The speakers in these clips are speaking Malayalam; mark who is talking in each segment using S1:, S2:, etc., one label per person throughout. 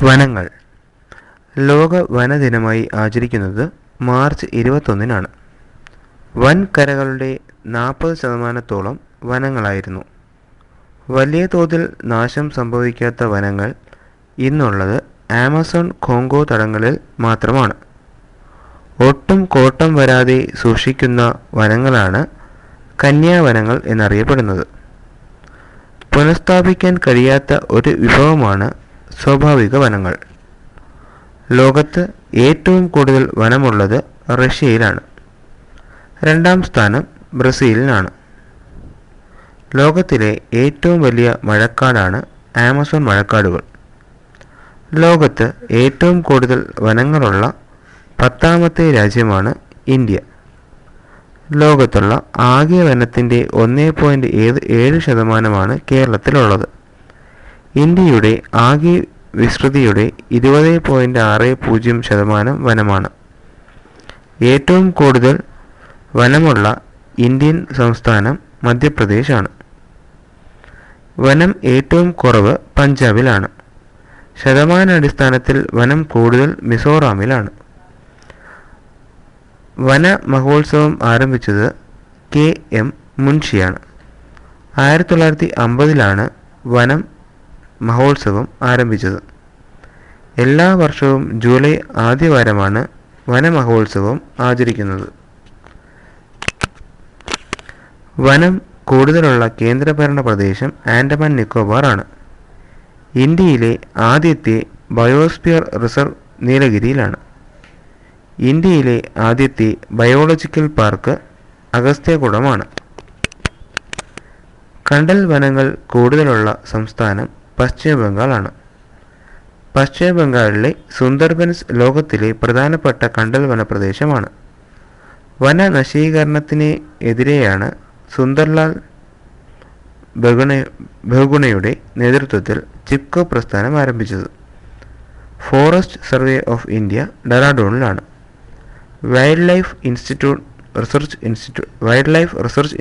S1: വനങ്ങൾ ലോക വനദിനമായി ആചരിക്കുന്നത് മാർച്ച് 21-നാണ്. വൻകരകളുടെ 40% വനങ്ങളായിരുന്നു. വലിയ തോതിൽ നാശം സംഭവിക്കാത്ത വനങ്ങൾ ഇന്നുള്ളത് ആമസോൺ കോംഗോ തടങ്ങളിൽ മാത്രമാണ്. ഒട്ടും കോട്ടം വരാതെ സൂക്ഷിക്കുന്ന വനങ്ങളാണ് കന്യാവനങ്ങൾ എന്നറിയപ്പെടുന്നത്. പുനഃസ്ഥാപിക്കാൻ കഴിയാത്ത ഒരു വിഭവമാണ് സ്വാഭാവിക വനങ്ങൾ. ലോകത്ത് ഏറ്റവും കൂടുതൽ വനമുള്ളത് റഷ്യയിലാണ്. രണ്ടാം സ്ഥാനം ബ്രസീലിനാണ്. ലോകത്തിലെ ഏറ്റവും വലിയ മഴക്കാടാണ് ആമസോൺ മഴക്കാടുകൾ. ലോകത്ത് ഏറ്റവും കൂടുതൽ വനങ്ങളുള്ള 10ാമത്തെ രാജ്യമാണ് ഇന്ത്യ. ലോകത്തുള്ള ആകെ വനത്തിൻ്റെ 1.7% കേരളത്തിലുള്ളത്. ഇന്ത്യയുടെ ആകെ വിസ്തൃതിയുടെ 20.60% വനമാണ്. ഏറ്റവും കൂടുതൽ വനമുള്ള ഇന്ത്യൻ സംസ്ഥാനം മധ്യപ്രദേശാണ്. വനം ഏറ്റവും കുറവ് പഞ്ചാബിലാണ്. ശതമാനാടിസ്ഥാനത്തിൽ വനം കൂടുതൽ മിസോറാമിലാണ്. വന മഹോത്സവം ആരംഭിച്ചത് K.M. മുൻഷിയാണ്. 1950-ലാണ് വനം മഹോത്സവം ആരംഭിച്ചത്. എല്ലാ വർഷവും ജൂലൈ ആദ്യവാരമാണ് വനമഹോത്സവം ആചരിക്കുന്നത്. വനം കൂടുതലുള്ള കേന്ദ്രഭരണ പ്രദേശം ആൻഡമാൻ നിക്കോബാർ ആണ്. ഇന്ത്യയിലെ ആദ്യത്തെ ബയോസ്ഫിയർ റിസർവ് നീലഗിരിയിലാണ്. ഇന്ത്യയിലെ ആദ്യത്തെ ബയോളജിക്കൽ പാർക്ക് അഗസ്ത്യകുടമാണ്. കണ്ടൽ വനങ്ങൾ കൂടുതലുള്ള സംസ്ഥാനം പശ്ചിമ ബംഗാളാണ്. പശ്ചിമ ബംഗാളിലെ സുന്ദർബൻസ് ലോകത്തിലെ പ്രധാനപ്പെട്ട കണ്ടൽ വനപ്രദേശമാണ്. വനനശീകരണത്തിനെതിരെയാണ് സുന്ദർലാൽ ബഹുഗുണയുടെ നേതൃത്വത്തിൽ ചിപ്കോ പ്രസ്ഥാനം ആരംഭിച്ചത്. ഫോറസ്റ്റ് സർവേ ഓഫ് ഇന്ത്യ ഡെറാഡൂണിലാണ്. Wildlife research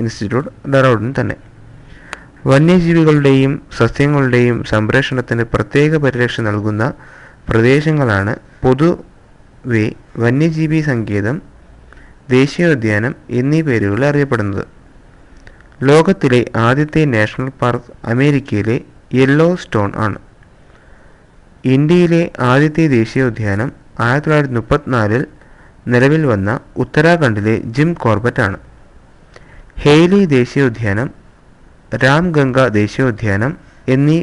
S1: institute Dehradun തന്നെ. വന്യജീവികളുടെയും സസ്യങ്ങളുടെയും സംരക്ഷണത്തിന് പ്രത്യേക പരിരക്ഷ നൽകുന്ന പ്രദേശങ്ങളാണ് പൊതുവെ വന്യജീവി സങ്കേതം, ദേശീയോദ്യാനം എന്നീ പേരുകളിൽ അറിയപ്പെടുന്നത്. ലോകത്തിലെ ആദ്യത്തെ നാഷണൽ പാർക്ക് അമേരിക്കയിലെ യെല്ലോ സ്റ്റോൺ ആണ്. ഇന്ത്യയിലെ ആദ്യത്തെ ദേശീയോദ്യാനം 1934-ൽ നിലവിൽ വന്ന ഉത്തരാഖണ്ഡിലെ ജിം കോർബറ്റ് ആണ്. ഹെയ്ലി ദേശീയോദ്യാനം, രാംഗംഗ ദേശീയോദ്യാനം എന്നീ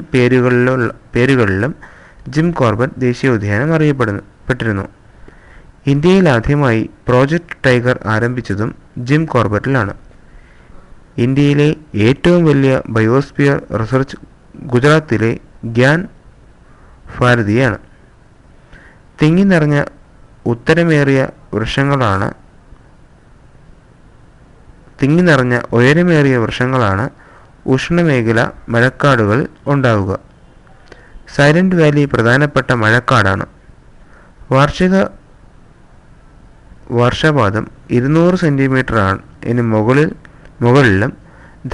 S1: പേരുകളിലും ജിം കോർബറ്റ് ദേശീയോദ്യാനം അറിയപ്പെട്ടിരുന്നു. ഇന്ത്യയിൽ ആദ്യമായി പ്രോജക്റ്റ് ടൈഗർ ആരംഭിച്ചതും ജിം കോർബറ്റിലാണ്. ഇന്ത്യയിലെ ഏറ്റവും വലിയ ബയോസ്ഫിയർ റിസർച്ച് ഗുജറാത്തിലെ ഗ്യാൻ ഭാരതിയാണ്. തിങ്ങി നിറഞ്ഞ ഉയരമേറിയ വൃക്ഷങ്ങളാണ് ഉഷ്ണമേഖല മഴക്കാടുകൾ ഉണ്ടാവുക. സൈലന്റ് വാലി പ്രധാനപ്പെട്ട മഴക്കാടാണ്. വാർഷിക വർഷപാതം 200 സെന്റിമീറ്ററിന് മുകളിലും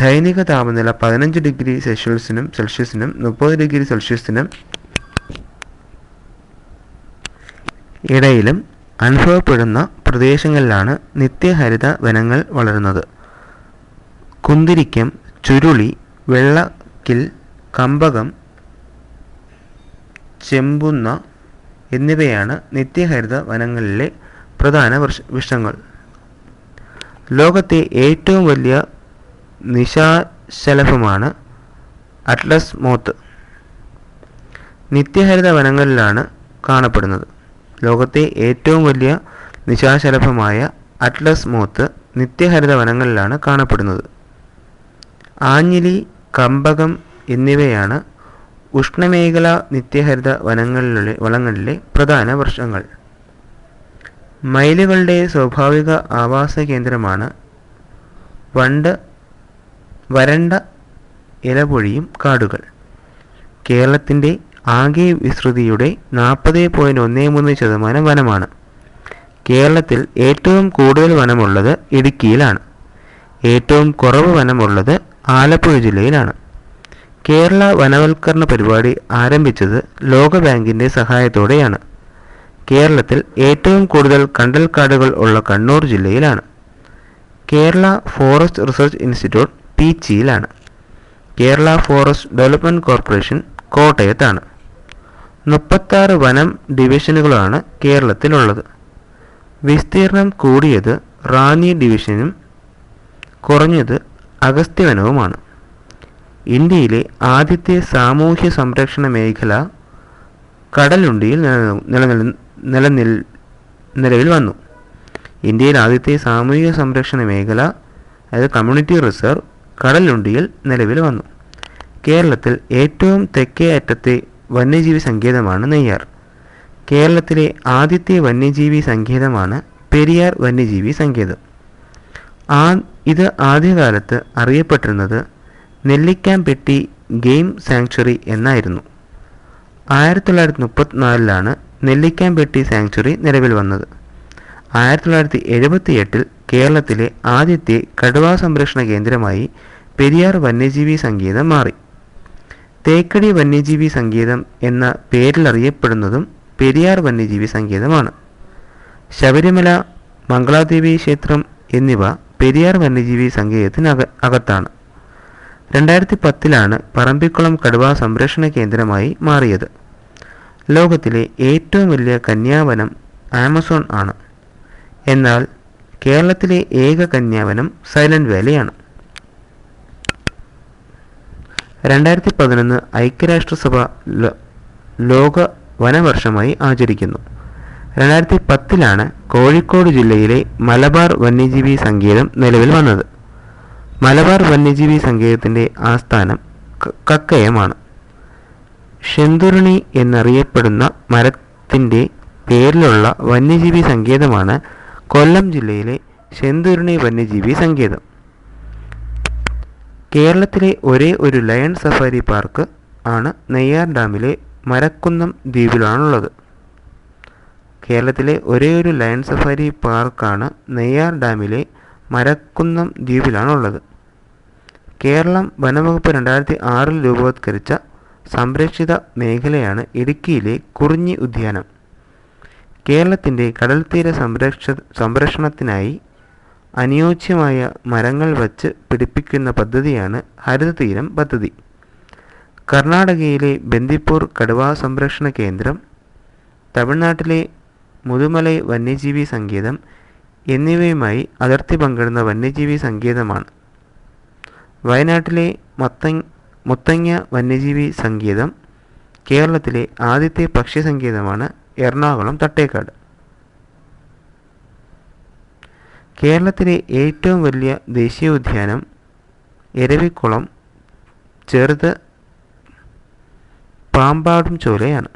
S1: ദൈനിക താപനില 15 ഡിഗ്രി സെൽഷ്യസിനും 30 ഡിഗ്രി സെൽഷ്യസിനും ഇടയിലും അനുഭവപ്പെടുന്ന പ്രദേശങ്ങളിലാണ് നിത്യഹരിത വനങ്ങൾ വളരുന്നത്. കുന്തിരിക്കം, ചുരുളി, വെള്ളക്കിൽ, കമ്പകം, ചെമ്പുന്ന എന്നിവയാണ് നിത്യഹരിത വനങ്ങളിലെ പ്രധാന വൃക്ഷങ്ങൾ. ലോകത്തെ ഏറ്റവും വലിയ നിശാശലഭമാണ് അറ്റ്ലസ് മോത്ത്. നിത്യഹരിത വനങ്ങളിലാണ് കാണപ്പെടുന്നത്. ലോകത്തെ ഏറ്റവും വലിയ നിശാശലഭമായ അറ്റ്ലസ് മോത്ത് നിത്യഹരിത വനങ്ങളിലാണ് കാണപ്പെടുന്നത്. ആഞ്ഞിലി, കമ്പകം എന്നിവയാണ് ഉഷ്ണമേഖല നിത്യഹരിത വനങ്ങളിലെ പ്രധാന വൃക്ഷങ്ങൾ. മയിലുകളുടെ സ്വാഭാവിക ആവാസ കേന്ദ്രമാണ് വരണ്ട ഇലപൊഴിയും കാടുകൾ. കേരളത്തിൻ്റെ ആകെ വിസ്തൃതിയുടെ 40.13% വനമാണ്. കേരളത്തിൽ ഏറ്റവും കൂടുതൽ വനമുള്ളത് ഇടുക്കിയിലാണ്. ഏറ്റവും കുറവ് വനമുള്ളത് ആലപ്പുഴ ജില്ലയിലാണ്. കേരള വനവൽക്കരണ പരിപാടി ആരംഭിച്ചത് ലോകബാങ്കിൻ്റെ സഹായത്തോടെയാണ്. കേരളത്തിൽ ഏറ്റവും കൂടുതൽ കണ്ടൽക്കാടുകൾ ഉള്ള കണ്ണൂർ ജില്ലയിലാണ്. കേരള ഫോറസ്റ്റ് റിസർച്ച് ഇൻസ്റ്റിറ്റ്യൂട്ട് പീച്ചിയിലാണ്. കേരള ഫോറസ്റ്റ് ഡെവലപ്മെൻറ്റ് കോർപ്പറേഷൻ കോട്ടയത്താണ്. 36 വനം ഡിവിഷനുകളാണ് കേരളത്തിലുള്ളത്. വിസ്തീർണം കൂടിയത് റാന്നി ഡിവിഷനും കുറഞ്ഞത് അഗസ്ത്യവനവുമാണ്. ഇന്ത്യയിലെ ആദ്യത്തെ സാമൂഹ്യ സംരക്ഷണ മേഖല കടലുണ്ടിയിൽ നിലവിൽ വന്നു. ഇന്ത്യയിൽ ആദ്യത്തെ സാമൂഹിക സംരക്ഷണ മേഖല അതായത് കമ്മ്യൂണിറ്റി റിസർവ് കടലുണ്ടിയിൽ നിലവിൽ വന്നു. കേരളത്തിൽ ഏറ്റവും തെക്കേ അറ്റത്തെ വന്യജീവി സങ്കേതമാണ് നെയ്യാർ. കേരളത്തിലെ ആദ്യത്തെ വന്യജീവി സങ്കേതമാണ് പെരിയാർ വന്യജീവി സങ്കേതം. ഇത് ആദ്യകാലത്ത് അറിയപ്പെട്ടിരുന്നത് നെല്ലിക്കാംപെട്ടി ഗെയിം സാങ്ച്വറി എന്നായിരുന്നു. 1934 നെല്ലിക്കാംപെട്ടി സാങ്ച്വറി നിലവിൽ വന്നത്. 1978 കേരളത്തിലെ ആദ്യത്തെ കടുവാ സംരക്ഷണ കേന്ദ്രമായി പെരിയാർ വന്യജീവി സങ്കേതം മാറി. തേക്കടി വന്യജീവി സങ്കേതം എന്ന പേരിലറിയപ്പെടുന്നതും പെരിയാർ വന്യജീവി സങ്കേതമാണ്. ശബരിമല, മംഗളാദേവി ക്ഷേത്രം എന്നിവ പെരിയാർ വന്യജീവി സങ്കേതത്തിനകത്താണ്. 2010 പറമ്പിക്കുളം കടുവാ സംരക്ഷണ കേന്ദ്രമായി മാറിയത്. ലോകത്തിലെ ഏറ്റവും വലിയ കന്യാവനം ആമസോൺ ആണ്. എന്നാൽ കേരളത്തിലെ ഏക കന്യാവനം സൈലന്റ് വാലിയാണ്. 2011 ഐക്യരാഷ്ട്രസഭ ലോക വനവർഷമായി ആചരിക്കുന്നു. 2010 കോഴിക്കോട് ജില്ലയിലെ മലബാർ വന്യജീവി സങ്കേതം നിലവിൽ വന്നത്. മലബാർ വന്യജീവി സങ്കേതത്തിൻ്റെ ആസ്ഥാനം കക്കയമാണ്. ശെന്തുരുണി എന്നറിയപ്പെടുന്ന മരത്തിൻ്റെ പേരിലുള്ള വന്യജീവി സങ്കേതമാണ് കൊല്ലം ജില്ലയിലെ ശെന്തുരുണി വന്യജീവി സങ്കേതം. കേരളത്തിലെ ഒരേ ഒരു ലയൺ സഫാരി പാർക്ക് ആണ് നെയ്യാർ ഡാമിലെ മരക്കുന്നം ദ്വീപിലാണുള്ളത്. കേരളത്തിലെ ഒരേ ഒരു ലയൺ സഫാരി പാർക്കാണ് നെയ്യാർ ഡാമിലെ മരക്കുന്നം ദ്വീപിലാണുള്ളത്. കേരളം വനംവകുപ്പ് 2006 രൂപവത്കരിച്ച സംരക്ഷിത മേഖലയാണ് ഇടുക്കിയിലെ കുറിഞ്ഞി ഉദ്യാനം. കേരളത്തിൻ്റെ കടൽത്തീര സംരക്ഷണത്തിനായി അനുയോജ്യമായ മരങ്ങൾ വച്ച് പിടിപ്പിക്കുന്ന പദ്ധതിയാണ് ഹരിതതീരം പദ്ധതി. കർണാടകയിലെ ബന്ദിപ്പൂർ കടുവാ സംരക്ഷണ കേന്ദ്രം, തമിഴ്നാട്ടിലെ മുതുമലൈ വന്യജീവി സങ്കേതം എന്നിവയുമായി അതിർത്തി പങ്കിടുന്ന വന്യജീവി സങ്കേതമാണ്. വയനാട്ടിലെ മുത്തങ്ങ വന്യജീവി സങ്കേതം. കേരളത്തിലെ ആദ്യത്തെ പക്ഷി സങ്കേതമാണ് എറണാകുളം തട്ടേക്കാട്. കേരളത്തിലെ ഏറ്റവും വലിയ ദേശീയോദ്യാനം എരവിക്കുളം ചെറുത് പാമ്പാടും ചോലയാണ്.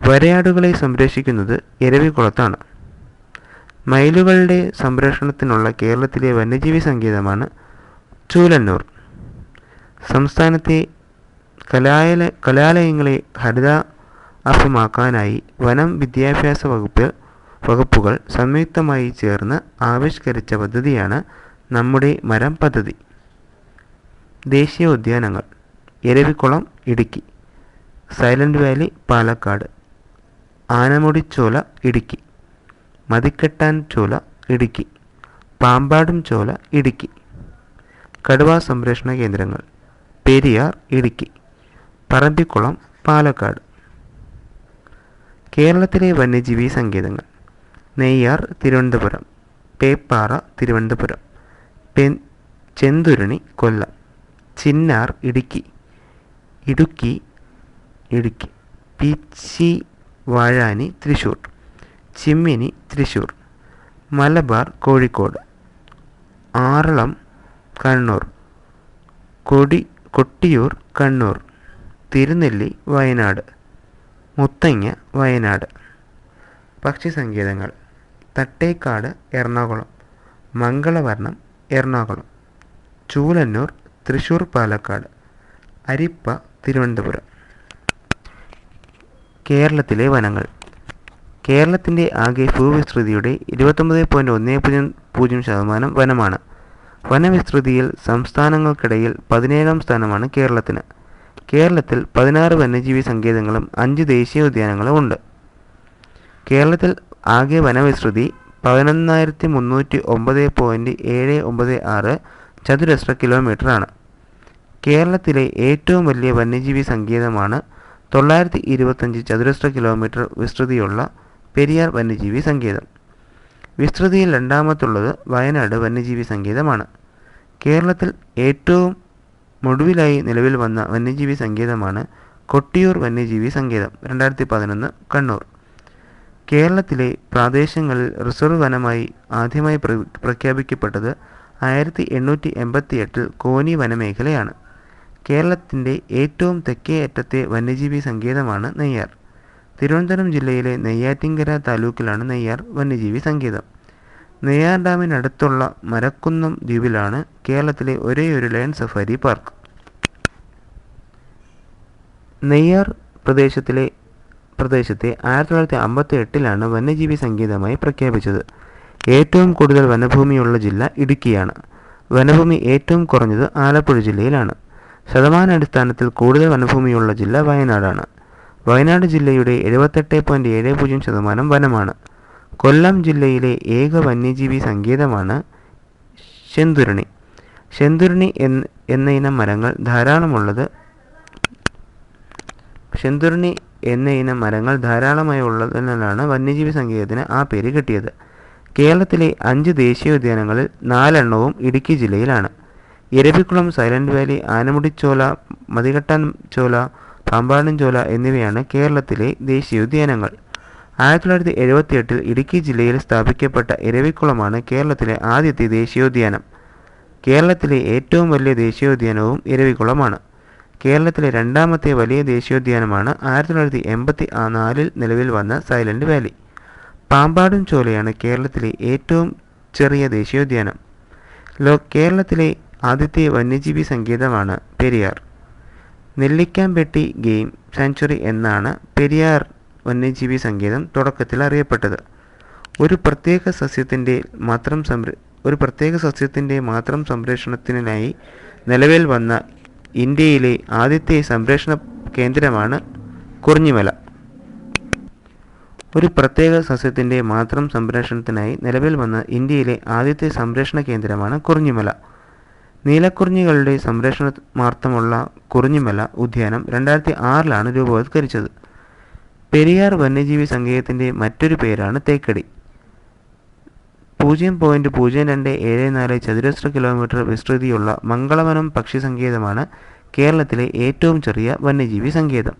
S1: വരയാടുകളെ സംരക്ഷിക്കുന്നത് എരവിക്കുളത്താണ്. മയിലുകളുടെ സംരക്ഷണത്തിനുള്ള കേരളത്തിലെ വന്യജീവി സങ്കേതമാണ് ചൂലന്നൂർ. സംസ്ഥാനത്തെ കലാലയങ്ങളെ ഹരിതാഭമാക്കാനായി വനം വിദ്യാഭ്യാസ വകുപ്പുകൾ സംയുക്തമായി ചേർന്ന് ആവിഷ്കരിച്ച പദ്ധതിയാണ് നമ്മുടെ മരം പദ്ധതി. ദേശീയ ഉദ്യാനങ്ങൾ: എരവിക്കുളം ഇടുക്കി, സൈലന്റ് വാലി പാലക്കാട്, ആനമുടിച്ചോല ഇടുക്കി, മതിക്കെട്ടാൻ ചോല ഇടുക്കി, പാമ്പാടും ചോല ഇടുക്കി. കടുവാ സംരക്ഷണ കേന്ദ്രങ്ങൾ: പെരിയാർ ഇടുക്കി, പറമ്പിക്കുളം പാലക്കാട്. കേരളത്തിലെ വന്യജീവി സങ്കേതങ്ങൾ: നെയ്യാർ തിരുവനന്തപുരം, പേപ്പാറ തിരുവനന്തപുരം, ചെന്തുരുണി കൊല്ലം, ചിന്നാർ ഇടുക്കി, പീച്ചി വാഴാനി തൃശ്ശൂർ, ചിമ്മിനി തൃശ്ശൂർ, മലബാർ കോഴിക്കോട്, ആറളം കണ്ണൂർ, കൊട്ടിയൂർ കണ്ണൂർ, തിരുനെല്ലി വയനാട്, മുത്തങ്ങ വയനാട്. പക്ഷി സങ്കേതങ്ങൾ: തട്ടേക്കാട് എറണാകുളം, മംഗളവർണം എറണാകുളം, ചൂലന്നൂർ തൃശ്ശൂർ പാലക്കാട്, അരിപ്പ തിരുവനന്തപുരം. കേരളത്തിലെ വനങ്ങൾ: കേരളത്തിൻ്റെ ആകെ ഭൂവിസ്തൃതിയുടെ 29.10% വനമാണ്. വനവിസ്തൃതിയിൽ സംസ്ഥാനങ്ങൾക്കിടയിൽ 17ാം സ്ഥാനമാണ് കേരളത്തിന്. കേരളത്തിൽ 16 വന്യജീവി സങ്കേതങ്ങളും 5 ദേശീയോദ്യാനങ്ങളും ഉണ്ട്. കേരളത്തിൽ ആകെ വനവിസ്തൃതി 11,309.796 ചതുരശ്ര കിലോമീറ്ററാണ്. കേരളത്തിലെ ഏറ്റവും വലിയ വന്യജീവി സങ്കേതമാണ് 925 ചതുരശ്ര കിലോമീറ്റർ വിസ്തൃതിയുള്ള പെരിയാർ വന്യജീവി സങ്കേതം. വിസ്തൃതിയിൽ രണ്ടാമത്തുള്ളത് വയനാട് വന്യജീവി സങ്കേതമാണ്. കേരളത്തിൽ ഏറ്റവും ഒടുവിലായി നിലവിൽ വന്ന വന്യജീവി സങ്കേതമാണ് കൊട്ടിയൂർ വന്യജീവി സങ്കേതം, 2011, കണ്ണൂർ. കേരളത്തിലെ പ്രാദേശങ്ങളിൽ റിസർവ് വനമായി ആദ്യമായി പ്രഖ്യാപിക്കപ്പെട്ടത് 1888 കോന്നി വനമേഖലയാണ്. കേരളത്തിൻ്റെ ഏറ്റവും തെക്കേ അറ്റത്തെ വന്യജീവി സങ്കേതമാണ് നെയ്യാർ. തിരുവനന്തപുരം ജില്ലയിലെ നെയ്യാറ്റിൻകര താലൂക്കിലാണ് നെയ്യാർ വന്യജീവി സങ്കേതം. നെയ്യാർ ഡാമിനടുത്തുള്ള മരക്കുന്നം ദ്വീപിലാണ് കേരളത്തിലെ ഒരേയൊരു ലയൺ സഫാരി പാർക്ക്. നെയ്യാർ പ്രദേശത്തെ 1958 വന്യജീവി സങ്കേതമായി പ്രഖ്യാപിച്ചത്. ഏറ്റവും കൂടുതൽ വനഭൂമിയുള്ള ജില്ല ഇടുക്കിയാണ്. വനഭൂമി ഏറ്റവും കുറഞ്ഞത് ആലപ്പുഴ ജില്ലയിലാണ്. ശതമാനാടിസ്ഥാനത്തിൽ കൂടുതൽ വനഭൂമിയുള്ള ജില്ല വയനാടാണ്. വയനാട് ജില്ലയുടെ 78.70% വനമാണ്. കൊല്ലം ജില്ലയിലെ ഏക വന്യജീവി സങ്കേതമാണ് ശെന്തുരുണി. ശെന്തുരുണി എന്നയിനം മരങ്ങൾ ധാരാളമായി ഉള്ളതിനാലാണ് വന്യജീവി സങ്കേതത്തിന് ആ പേര് കിട്ടിയത്. കേരളത്തിലെ 5 ദേശീയോദ്യാനങ്ങളിൽ 4 എണ്ണവും ഇടുക്കി ജില്ലയിലാണ്. ഇരവികുളം, സൈലന്റ് വാലി, ആനമുടിച്ചോല, മതികെട്ടാൻ ചോല, പാമ്പാടും ചോല എന്നിവയാണ് കേരളത്തിലെ ദേശീയോദ്യാനങ്ങൾ. 1978 ഇടുക്കി ജില്ലയിൽ സ്ഥാപിക്കപ്പെട്ട ഇരവികുളമാണ് കേരളത്തിലെ ആദ്യത്തെ ദേശീയോദ്യാനം. കേരളത്തിലെ ഏറ്റവും വലിയ ദേശീയോദ്യാനവും ഇരവികുളമാണ്. കേരളത്തിലെ രണ്ടാമത്തെ വലിയ ദേശീയോദ്യാനമാണ് 1984 നിലവിൽ വന്ന സൈലന്റ് വാലി. പാമ്പാടും ചോലയാണ് കേരളത്തിലെ ഏറ്റവും ചെറിയ ദേശീയോദ്യാനം. കേരളത്തിലെ ആദ്യത്തെ വന്യജീവി സങ്കേതമാണ് പെരിയാർ. നെല്ലിക്കാംപെട്ടി ഗെയിം സാങ്ച്വറി എന്നാണ് പെരിയാർ വന്യജീവി സങ്കേതം തുടക്കത്തിൽ അറിയപ്പെട്ടത്. ഒരു പ്രത്യേക സസ്യത്തിൻ്റെ മാത്രം സംരക്ഷണത്തിനായി നിലവിൽ വന്ന ഇന്ത്യയിലെ ആദ്യത്തെ സംരക്ഷണ കേന്ദ്രമാണ് കുറിഞ്ഞിമല. നീലക്കുറിഞ്ഞികളുടെ സംരക്ഷണാർത്ഥമുള്ള കുറിഞ്ഞിമല ഉദ്യാനം 2006 രൂപവത്കരിച്ചത്. പെരിയാർ വന്യജീവി സങ്കേതത്തിൻ്റെ മറ്റൊരു പേരാണ് തേക്കടി. 0.0274 ചതുരശ്ര കിലോമീറ്റർ വിസ്തൃതിയുള്ള മംഗളവനം പക്ഷി സങ്കേതമാണ് കേരളത്തിലെ ഏറ്റവും ചെറിയ വന്യജീവി സങ്കേതം.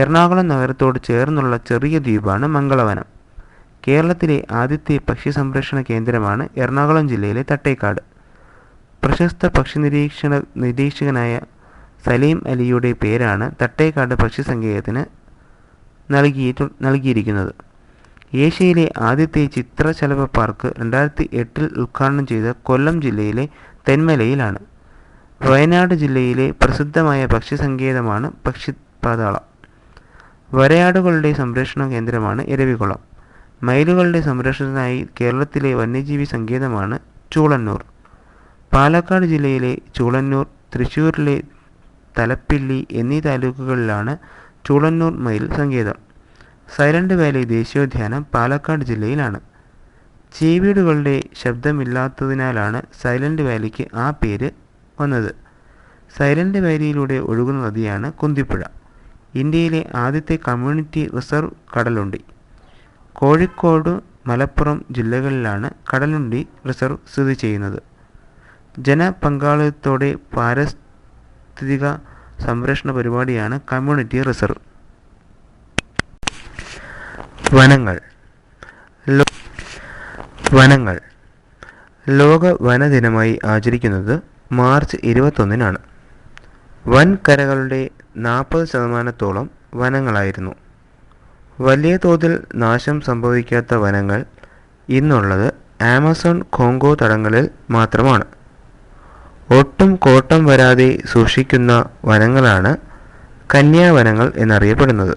S1: എറണാകുളം നഗരത്തോട് ചേർന്നുള്ള ചെറിയ ദ്വീപാണ് മംഗളവനം. കേരളത്തിലെ ആദ്യത്തെ പക്ഷി സംരക്ഷണ കേന്ദ്രമാണ് എറണാകുളം ജില്ലയിലെ തട്ടേക്കാട്. പ്രശസ്ത പക്ഷി നിരീക്ഷകനായ സലീം അലിയുടെ പേരാണ് തട്ടേക്കാട് പക്ഷി സങ്കേതത്തിന് നൽകിയിരിക്കുന്നത്. ഏഷ്യയിലെ ആദ്യത്തെ ചിത്രശലഭ പാർക്ക് 2008 ഉദ്ഘാടനം ചെയ്ത കൊല്ലം ജില്ലയിലെ തെന്മലയിലാണ്. വയനാട് ജില്ലയിലെ പ്രസിദ്ധമായ പക്ഷി സങ്കേതമാണ് പക്ഷിപാതാളം. വരയാടുകളുടെ സംരക്ഷണ കേന്ദ്രമാണ് ഇരവികുളം. മയിലുകളുടെ സംരക്ഷണത്തിനായി കേരളത്തിലെ വന്യജീവി സങ്കേതമാണ് ചൂളന്നൂർ. പാലക്കാട് ജില്ലയിലെ ചൂളന്നൂർ, തൃശ്ശൂരിലെ തലപ്പിള്ളി എന്നീ താലൂക്കുകളിലാണ് ചൂളന്നൂർ മയിൽ സങ്കേതം. സൈലന്റ് വാലി ദേശീയോദ്യാനം പാലക്കാട് ജില്ലയിലാണ്. ചീവീടുകളുടെ ശബ്ദമില്ലാത്തതിനാലാണ് സൈലന്റ് വാലിക്ക് ആ പേര് വന്നത്. സൈലന്റ് വാലിയിലൂടെ ഒഴുകുന്ന നദിയാണ് കുന്തിപ്പുഴ. ഇന്ത്യയിലെ ആദ്യത്തെ കമ്മ്യൂണിറ്റി റിസർവ് കടലുണ്ടി. കോഴിക്കോട്, മലപ്പുറം ജില്ലകളിലാണ് കടലുണ്ടി റിസർവ് സ്ഥിതി ചെയ്യുന്നത്. ജനപങ്കാളിത്തത്തോടെ പാരിസ്ഥിതിക സംരക്ഷണ പരിപാടിയാണ് കമ്മ്യൂണിറ്റി റിസർവ്. വനങ്ങൾ ലോക വനദിനമായി ആചരിക്കുന്നത് മാർച്ച് 21 വൻകരകളുടെ 40% വനങ്ങളായിരുന്നു. വലിയ തോതിൽ നാശം സംഭവിക്കാത്ത വനങ്ങൾ ഇന്നുള്ളത് ആമസോൺ കോങ്കോ തടങ്ങളിൽ മാത്രമാണ്. ഒട്ടും കോട്ടം വരാതെ സൂക്ഷിക്കുന്ന വനങ്ങളാണ് കന്യാവനങ്ങൾ എന്നറിയപ്പെടുന്നത്.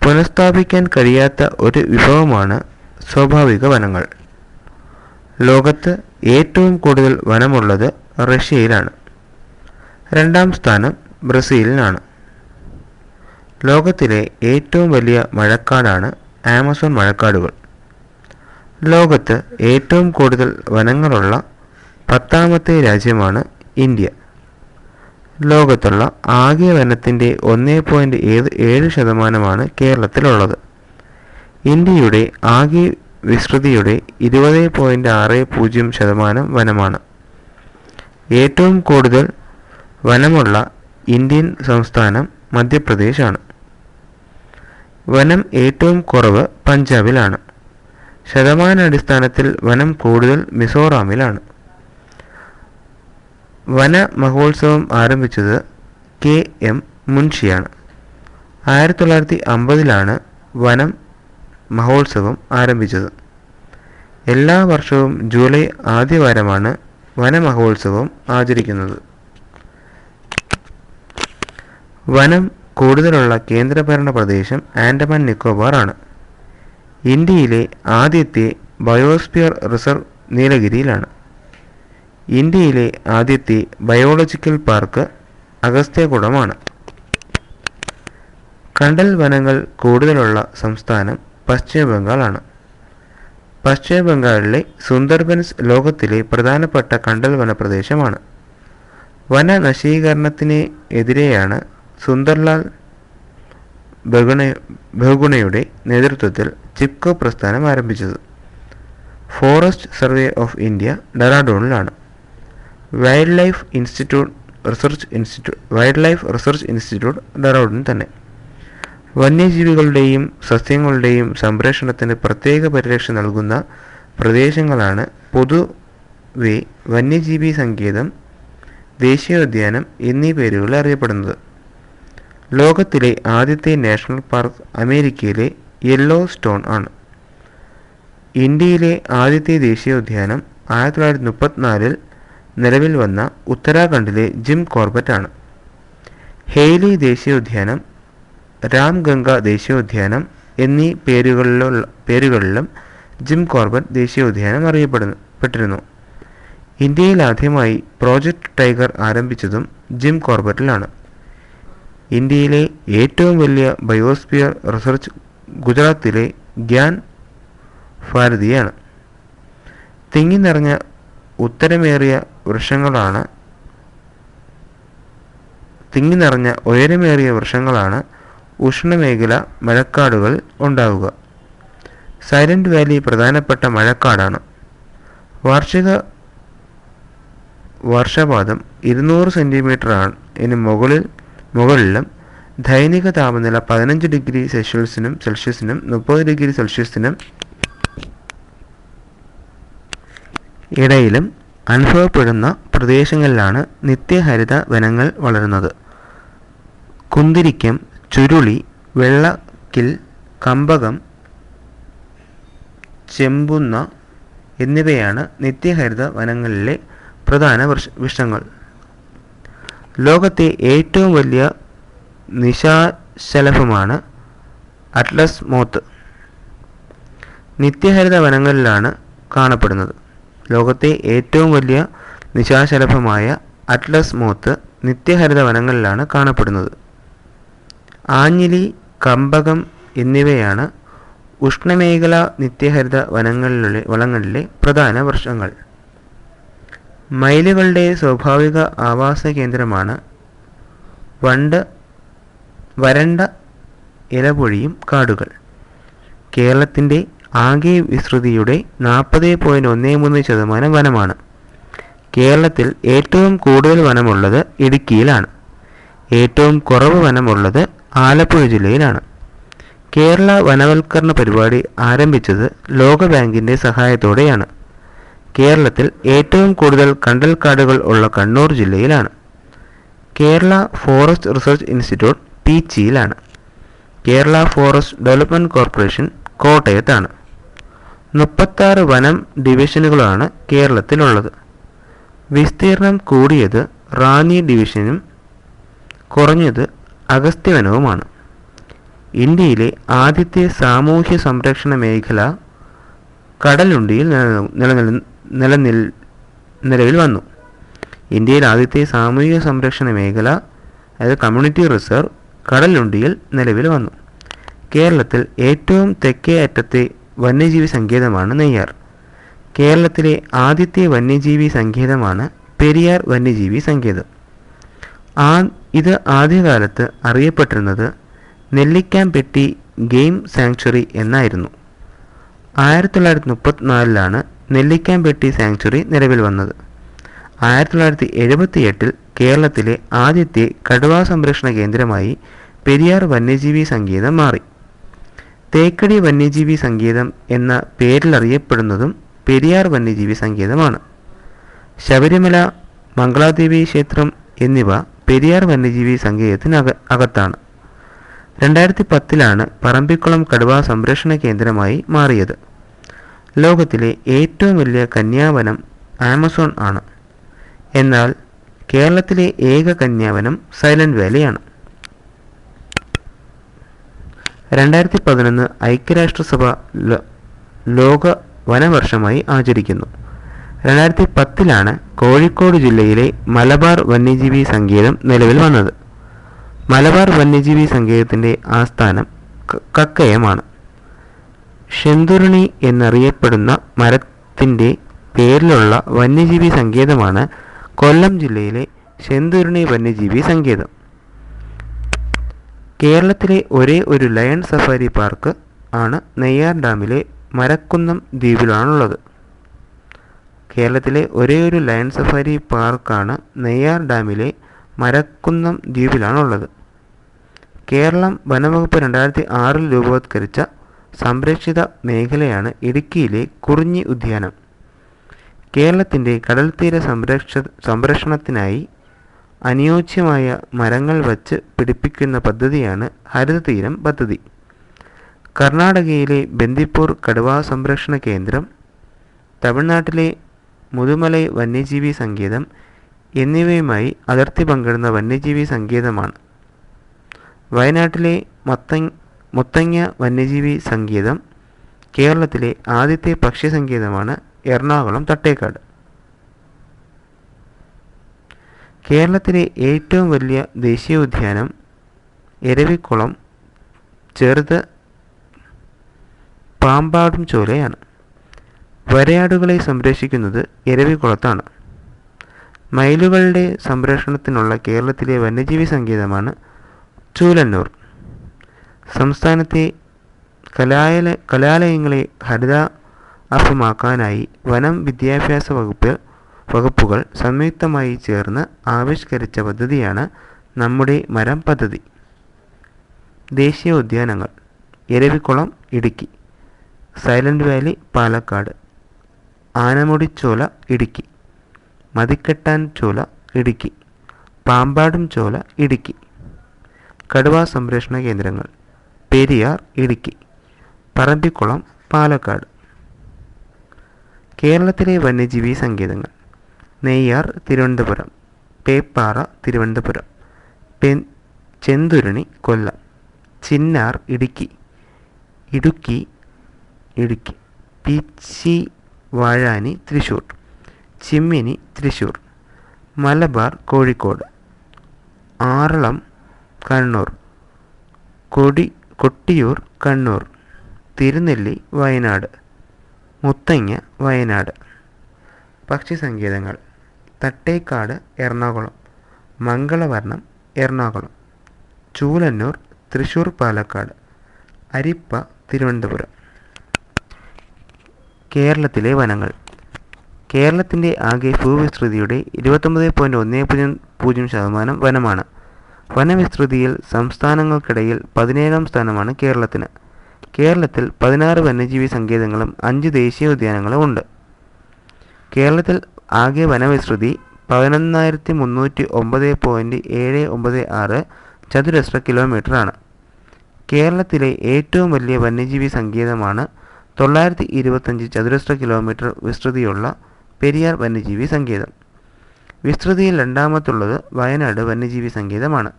S1: പുനഃസ്ഥാപിക്കാൻ കഴിയാത്ത ഒരു വിഭവമാണ് സ്വാഭാവിക വനങ്ങൾ. ലോകത്ത് ഏറ്റവും കൂടുതൽ വനമുള്ളത് റഷ്യയിലാണ്. രണ്ടാം സ്ഥാനം ബ്രസീലിനാണ്. ലോകത്തിലെ ഏറ്റവും വലിയ മഴക്കാടാണ് ആമസോൺ മഴക്കാടുകൾ. ലോകത്ത് ഏറ്റവും കൂടുതൽ വനങ്ങളുള്ള 10ാമത്തെ രാജ്യമാണ് ഇന്ത്യ. ലോകത്തുള്ള ആകെ വനത്തിൻ്റെ 1.7% കേരളത്തിലുള്ളത്. ഇന്ത്യയുടെ ആകെ വിസ്തൃതിയുടെ 20.60% വനമാണ്. ഏറ്റവും കൂടുതൽ വനമുള്ള ഇന്ത്യൻ സംസ്ഥാനം മധ്യപ്രദേശാണ്. വനം ഏറ്റവും കുറവ് പഞ്ചാബിലാണ്. ശതമാനാടിസ്ഥാനത്തിൽ വനം കൂടുതൽ മിസോറാമിലാണ്. വന മഹോത്സവം ആരംഭിച്ചത് കെ.എം. മുൻഷിയാണ്. 1950 വനം മഹോത്സവം ആരംഭിച്ചത്. എല്ലാ വർഷവും ജൂലൈ ആദ്യവാരമാണ് വനമഹോത്സവം ആചരിക്കുന്നത്. വനം കൂടുതലുള്ള കേന്ദ്രഭരണ പ്രദേശം ആൻഡമാൻ നിക്കോബാർ ആണ്. ഇന്ത്യയിലെ ആദ്യത്തെ ബയോസ്ഫിയർ റിസർവ് നീലഗിരിയിലാണ്. ഇന്ത്യയിലെ ആദ്യത്തെ ബയോളജിക്കൽ പാർക്ക് അഗസ്ത്യകുടമാണ്. കണ്ടൽ വനങ്ങൾ കൂടുതലുള്ള സംസ്ഥാനം പശ്ചിമ ബംഗാളാണ്. പശ്ചിമ ബംഗാളിലെ സുന്ദർബൻസ് ലോകത്തിലെ പ്രധാനപ്പെട്ട കണ്ടൽ വനപ്രദേശമാണ്. വനനശീകരണത്തിന് എതിരെയാണ് സുന്ദർലാൽ ബഹുഗുണയുടെ നേതൃത്വത്തിൽ ചിപ്കോ പ്രസ്ഥാനം ആരംഭിച്ചത്. ഫോറസ്റ്റ് സർവേ ഓഫ് ഇന്ത്യ ഡെറാഡൂണിലാണ്. Wildlife research institute Dehradun തന്നെ. വന്യജീവികളുടെയും സസ്യങ്ങളുടെയും സംരക്ഷണത്തിന് പ്രത്യേക പരിരക്ഷ നൽകുന്ന പ്രദേശങ്ങളാണ് പൊതുവെ വന്യജീവി സങ്കേതം, ദേശീയോദ്യാനം എന്നീ പേരുകളിൽ അറിയപ്പെടുന്നത്. ലോകത്തിലെ ആദ്യത്തെ നാഷണൽ പാർക്ക് അമേരിക്കയിലെ യെല്ലോ സ്റ്റോൺ ആണ്. ഇന്ത്യയിലെ ആദ്യത്തെ ദേശീയോദ്യാനം 1934 നിലവിൽ വന്ന ഉത്തരാഖണ്ഡിലെ ജിം കോർബറ്റ് ആണ്. ഹെയ്ലി ദേശീയോദ്യാനം, രാംഗംഗ ദേശീയോദ്യാനം എന്നീ പേരുകളിലും ജിം കോർബറ്റ് ദേശീയോദ്യാനം അറിയപ്പെട്ടിരുന്നു. ഇന്ത്യയിൽ ആദ്യമായി പ്രോജക്റ്റ് ടൈഗർ ആരംഭിച്ചതും ജിം കോർബറ്റിലാണ്. ഇന്ത്യയിലെ ഏറ്റവും വലിയ ബയോസ്ഫിയർ റിസർച്ച് ഗുജറാത്തിലെ ഗ്യാൻ ഭാരതിയാണ്. തിങ്ങി നിറഞ്ഞ ഉയരമേറിയ വൃക്ഷങ്ങളാണ് ഉഷ്ണമേഖല മഴക്കാടുകൾ ഉണ്ടാവുക. സൈലന്റ് വാലി പ്രധാനപ്പെട്ട മഴക്കാടാണ്. വാർഷിക വർഷപാതം 200 സെൻറ്റിമീറ്ററിന് മുകളിലും ദൈനിക താപനില 15 ഡിഗ്രി സെൽഷ്യസിനും 30 ഡിഗ്രി സെൽഷ്യസിനും ഇടയിലും അനുഭവപ്പെടുന്ന പ്രദേശങ്ങളിലാണ് നിത്യഹരിത വനങ്ങൾ വളരുന്നത്. കുന്തിരിക്കം, ചുരുളി, വെള്ളക്കിൽ, കമ്പകം, ചെമ്പുന്ന എന്നിവയാണ് നിത്യഹരിത വനങ്ങളിലെ പ്രധാന വൃക്ഷങ്ങൾ. ലോകത്തെ ഏറ്റവും വലിയ നിശാശലഭമാണ് അറ്റ്ലസ് മോത്ത്. നിത്യഹരിത വനങ്ങളിലാണ് കാണപ്പെടുന്നത്. ലോകത്തെ ഏറ്റവും വലിയ നിശാശലഭമായ അറ്റ്ലസ് മോത്ത് നിത്യഹരിത വനങ്ങളിലാണ് കാണപ്പെടുന്നത്. ആഞ്ഞിലി, കമ്പകം എന്നിവയാണ് ഉഷ്ണമേഖലാ നിത്യഹരിത വനങ്ങളിലെ പ്രധാന വൃക്ഷങ്ങൾ. മയിലുകളുടെ സ്വാഭാവിക ആവാസ കേന്ദ്രമാണ് വരണ്ട ഇലപൊഴിയും കാടുകൾ. കേരളത്തിൻ്റെ ആകെ വിസ്തൃതിയുടെ 40.13% വനമാണ്. കേരളത്തിൽ ഏറ്റവും കൂടുതൽ വനമുള്ളത് ഇടുക്കിയിലാണ്. ഏറ്റവും കുറവ് വനമുള്ളത് ആലപ്പുഴ ജില്ലയിലാണ്. കേരള വനവൽക്കരണ പരിപാടി ആരംഭിച്ചത് ലോകബാങ്കിൻ്റെ സഹായത്തോടെയാണ്. കേരളത്തിൽ ഏറ്റവും കൂടുതൽ കണ്ടൽക്കാടുകൾ ഉള്ള കണ്ണൂർ ജില്ലയിലാണ്. കേരള ഫോറസ്റ്റ് റിസർച്ച് ഇൻസ്റ്റിറ്റ്യൂട്ട് പീച്ചിയിലാണ്. കേരള ഫോറസ്റ്റ് ഡെവലപ്മെൻറ്റ് കോർപ്പറേഷൻ കോട്ടയത്താണ്. 36 വനം ഡിവിഷനുകളാണ് കേരളത്തിലുള്ളത്. വിസ്തീർണം കൂടിയത് റാന്നി ഡിവിഷനും കുറഞ്ഞത് അഗസ്ത്യവനവുമാണ്. ഇന്ത്യയിലെ ആദ്യത്തെ സാമൂഹ്യ സംരക്ഷണ മേഖല കടലുണ്ടിയിൽ നിലവിൽ വന്നു. ഇന്ത്യയിൽ ആദ്യത്തെ സാമൂഹിക സംരക്ഷണ മേഖല അതായത് കമ്മ്യൂണിറ്റി റിസർവ് കടലുണ്ടിയിൽ നിലവിൽ വന്നു. കേരളത്തിൽ ഏറ്റവും തെക്കേ അറ്റത്തെ വന്യജീവി സങ്കേതമാണ് നെയ്യാർ. കേരളത്തിലെ ആദ്യത്തെ വന്യജീവി സങ്കേതമാണ് പെരിയാർ വന്യജീവി സങ്കേതം. ഇത് ആദ്യകാലത്ത് അറിയപ്പെട്ടിരുന്നത് നെല്ലിക്കാംപെട്ടി ഗെയിം സാങ്ച്വറി എന്നായിരുന്നു. 1934 നെല്ലിക്കാംപെട്ടി സാങ്ച്വറി നിലവിൽ വന്നത്. 1978 കേരളത്തിലെ ആദ്യത്തെ കടുവാ സംരക്ഷണ കേന്ദ്രമായി പെരിയാർ വന്യജീവി സങ്കേതം മാറി. തേക്കടി വന്യജീവി സങ്കേതം എന്ന പേരിലറിയപ്പെടുന്നതും പെരിയാർ വന്യജീവി സങ്കേതമാണ്. ശബരിമല, മംഗളാദേവി ക്ഷേത്രം എന്നിവ പെരിയാർ വന്യജീവി സങ്കേതത്തിനകത്താണ്. 2010 പറമ്പിക്കുളം കടുവാ സംരക്ഷണ കേന്ദ്രമായി മാറിയത്. ലോകത്തിലെ ഏറ്റവും വലിയ കന്യാവനം ആമസോൺ ആണ്. എന്നാൽ കേരളത്തിലെ ഏക കന്യാവനം സൈലന്റ് വാലിയാണ്. 2011 ഐക്യരാഷ്ട്രസഭ ലോക വനവർഷമായി ആചരിക്കുന്നു. 2010 കോഴിക്കോട് ജില്ലയിലെ മലബാർ വന്യജീവി സങ്കേതം നിലവിൽ വന്നത്. മലബാർ വന്യജീവി സങ്കേതത്തിൻ്റെ ആസ്ഥാനം കക്കയമാണ്. ഷെന്തുരുണി എന്നറിയപ്പെടുന്ന മരത്തിൻ്റെ പേരിലുള്ള വന്യജീവി സങ്കേതമാണ് കൊല്ലം ജില്ലയിലെ ഷെന്തുരുണി വന്യജീവി സങ്കേതം. കേരളത്തിലെ ഒരേ ഒരു ലയൺ സഫാരി പാർക്ക് ആണ് നെയ്യാർ ഡാമിലെ മരക്കുന്നം ദ്വീപിലാണുള്ളത്. കേരളത്തിലെ ഒരേ ഒരു ലയൺ സഫാരി പാർക്കാണ് നെയ്യാർ ഡാമിലെ മരക്കുന്നം ദ്വീപിലാണുള്ളത്. കേരളം വനംവകുപ്പ് 2006 രൂപവത്കരിച്ച സംരക്ഷിത മേഖലയാണ് ഇടുക്കിയിലെ കുറിഞ്ഞി ഉദ്യാനം. കേരളത്തിൻ്റെ കടൽത്തീര സംരക്ഷണത്തിനായി അനുയോജ്യമായ മരങ്ങൾ വച്ച് പിടിപ്പിക്കുന്ന പദ്ധതിയാണ് ഹരിതതീരം പദ്ധതി. കർണാടകയിലെ ബന്ദിപ്പൂർ കടുവാ സംരക്ഷണ കേന്ദ്രം, തമിഴ്നാട്ടിലെ മുതുമലൈ വന്യജീവി സങ്കേതം എന്നിവയുമായി അതിർത്തി പങ്കിടുന്ന വന്യജീവി സങ്കേതമാണ്. വയനാട്ടിലെ മുത്തങ്ങ വന്യജീവി സങ്കേതം. കേരളത്തിലെ ആദ്യത്തെ പക്ഷി സങ്കേതമാണ് എറണാകുളം തട്ടേക്കാട്. കേരളത്തിലെ ഏറ്റവും വലിയ ദേശീയോദ്യാനം എരവിക്കുളം ചെറുത് പാമ്പാടും ചോലയാണ്. വരയാടുകളെ സംരക്ഷിക്കുന്നത് എരവിക്കുളത്താണ്. മയിലുകളുടെ സംരക്ഷണത്തിനുള്ള കേരളത്തിലെ വന്യജീവി സങ്കേതമാണ് ചൂലന്നൂർ. സംസ്ഥാനത്തെ കലാലയങ്ങളെ ഹരിതാഭമാക്കാനായി വനം വിദ്യാഭ്യാസ വകുപ്പുകൾ സംയുക്തമായി ചേർന്ന് ആവിഷ്കരിച്ച പദ്ധതിയാണ് നമ്മുടെ മരം പദ്ധതി. ദേശീയോദ്യാനങ്ങൾ: എരവിക്കുളം ഇടുക്കി, സൈലന്റ് വാലി പാലക്കാട്, ആനമുടിച്ചോല ഇടുക്കി, മതിക്കെട്ടാൻ ചോല ഇടുക്കി, പാമ്പാടും ചോല ഇടുക്കി. കടുവാ സംരക്ഷണ കേന്ദ്രങ്ങൾ: പെരിയാർ ഇടുക്കി, പറമ്പിക്കുളം പാലക്കാട്. കേരളത്തിലെ വന്യജീവി സങ്കേതങ്ങൾ: നെയ്യാർ തിരുവനന്തപുരം, പേപ്പാറ തിരുവനന്തപുരം, ചെന്തുരുണി കൊല്ലം, ചിന്നാർ ഇടുക്കി, ഇടുക്കി പീച്ചി വാഴാനി തൃശ്ശൂർ, ചിമ്മിനി തൃശ്ശൂർ, മലബാർ കോഴിക്കോട്, ആറളം കണ്ണൂർ, കൊട്ടിയൂർ കണ്ണൂർ, തിരുനെല്ലി വയനാട്, മുത്തങ്ങ വയനാട്. പക്ഷി സങ്കേതങ്ങൾ: തട്ടേക്കാട് എറണാകുളം, മംഗളവർണം എറണാകുളം, ചൂലന്നൂർ തൃശ്ശൂർ പാലക്കാട്, അരിപ്പ തിരുവനന്തപുരം. കേരളത്തിലെ വനങ്ങൾ: കേരളത്തിൻ്റെ ആകെ ഭൂവിസ്തൃതിയുടെ 29.10% വനമാണ്. വനവിസ്തൃതിയിൽ സംസ്ഥാനങ്ങൾക്കിടയിൽ 17ാം സ്ഥാനമാണ് കേരളത്തിന്. കേരളത്തിൽ 16 വന്യജീവി സങ്കേതങ്ങളും 5 ദേശീയോദ്യാനങ്ങളും ഉണ്ട്. കേരളത്തിൽ ആകെ വനവിസ്തൃതി 11,309.796 ചതുരശ്ര കിലോമീറ്ററാണ്. കേരളത്തിലെ ഏറ്റവും വലിയ വന്യജീവി സങ്കേതമാണ് 925 ചതുരശ്ര കിലോമീറ്റർ വിസ്തൃതിയുള്ള പെരിയാർ വന്യജീവി സങ്കേതം. വിസ്തൃതിയിൽ രണ്ടാമത്തുള്ളത് വയനാട് വന്യജീവി സങ്കേതമാണ്.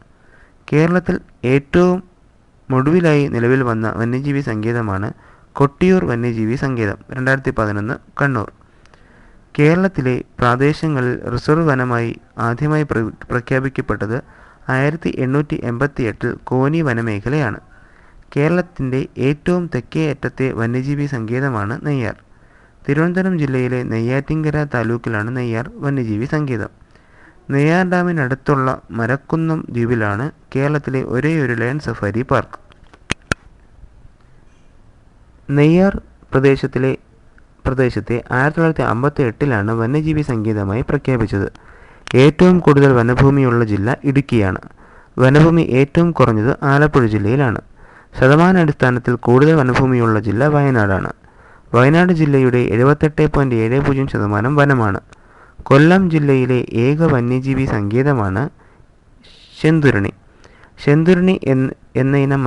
S1: കേരളത്തിൽ ഏറ്റവും ഒടുവിലായി നിലവിൽ വന്ന വന്യജീവി സങ്കേതമാണ് കൊട്ടിയൂർ വന്യജീവി സങ്കേതം, 2011 കണ്ണൂർ. കേരളത്തിലെ പ്രദേശങ്ങളിൽ റിസർവ് വനമായി ആദ്യമായി പ്രഖ്യാപിക്കപ്പെട്ടത് 1888 കോന്നി വനമേഖലയാണ്. കേരളത്തിൻ്റെ ഏറ്റവും തെക്കേ അറ്റത്തെ വന്യജീവി സങ്കേതമാണ് നെയ്യാർ. തിരുവനന്തപുരം ജില്ലയിലെ നെയ്യാറ്റിൻകര താലൂക്കിലാണ് നെയ്യാർ വന്യജീവി സങ്കേതം. നെയ്യാർ ഡാമിനടുത്തുള്ള മരക്കുന്നം ദ്വീപിലാണ് കേരളത്തിലെ ഒരേയൊരു ലയൺ സഫാരി പാർക്ക്. നെയ്യാർ പ്രദേശത്തെ 1958 വന്യജീവി സങ്കേതമായി പ്രഖ്യാപിച്ചത്. ഏറ്റവും കൂടുതൽ വനഭൂമിയുള്ള ജില്ല ഇടുക്കിയാണ്. വനഭൂമി ഏറ്റവും കുറഞ്ഞത് ആലപ്പുഴ ജില്ലയിലാണ്. ശതമാനാടിസ്ഥാനത്തിൽ കൂടുതൽ വനഭൂമിയുള്ള ജില്ല വയനാടാണ്. വയനാട് ജില്ലയുടെ 78.70% വനമാണ്. കൊല്ലം ജില്ലയിലെ ഏക വന്യജീവി സങ്കേതമാണ് ശെന്തുരുണി. ശെന്തുരുണി എന്നയിനം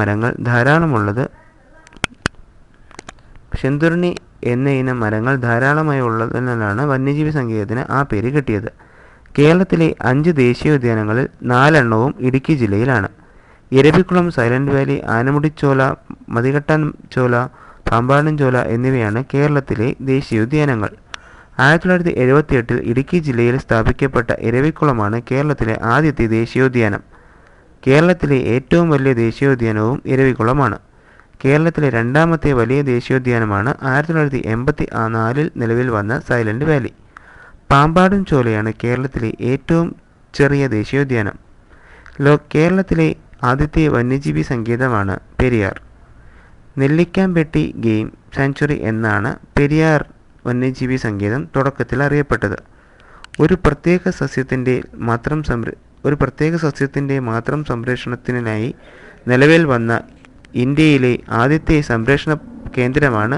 S1: മരങ്ങൾ ധാരാളമായി ഉള്ളതിനാലാണ് വന്യജീവി സങ്കേതത്തിന് ആ പേര് കിട്ടിയത്. കേരളത്തിലെ 5 ദേശീയോദ്യാനങ്ങളിൽ 4 ഇടുക്കി ജില്ലയിലാണ്. ഇരവികുളം, സൈലന്റ് വാലി, ആനമുടിച്ചോല, മതികെട്ടാൻ ചോല, പാമ്പാടും ചോല എന്നിവയാണ് കേരളത്തിലെ ദേശീയോദ്യാനങ്ങൾ. 1978 ഇടുക്കി ജില്ലയിൽ സ്ഥാപിക്കപ്പെട്ട ഇരവികുളമാണ് കേരളത്തിലെ ആദ്യത്തെ ദേശീയോദ്യാനം. കേരളത്തിലെ ഏറ്റവും വലിയ ദേശീയോദ്യാനവും ഇരവികുളമാണ്. കേരളത്തിലെ രണ്ടാമത്തെ വലിയ ദേശീയോദ്യാനമാണ് 1984 നിലവിൽ വന്ന സൈലന്റ് വാലി. പാമ്പാടും ചോലയാണ് കേരളത്തിലെ ഏറ്റവും ചെറിയ ദേശീയോദ്യാനം. കേരളത്തിലെ ആദ്യത്തെ വന്യജീവി സങ്കേതമാണ് പെരിയാർ. നെല്ലിക്കാംപെട്ടി ഗെയിം സാങ്ച്വറി എന്നാണ് പെരിയാർ വന്യജീവി സങ്കേതം തുടക്കത്തിൽ അറിയപ്പെട്ടത്. ഒരു പ്രത്യേക സസ്യത്തിൻ്റെ മാത്രം സംരക്ഷണത്തിനായി നിലവിൽ വന്ന ഇന്ത്യയിലെ ആദ്യത്തെ സംരക്ഷണ കേന്ദ്രമാണ്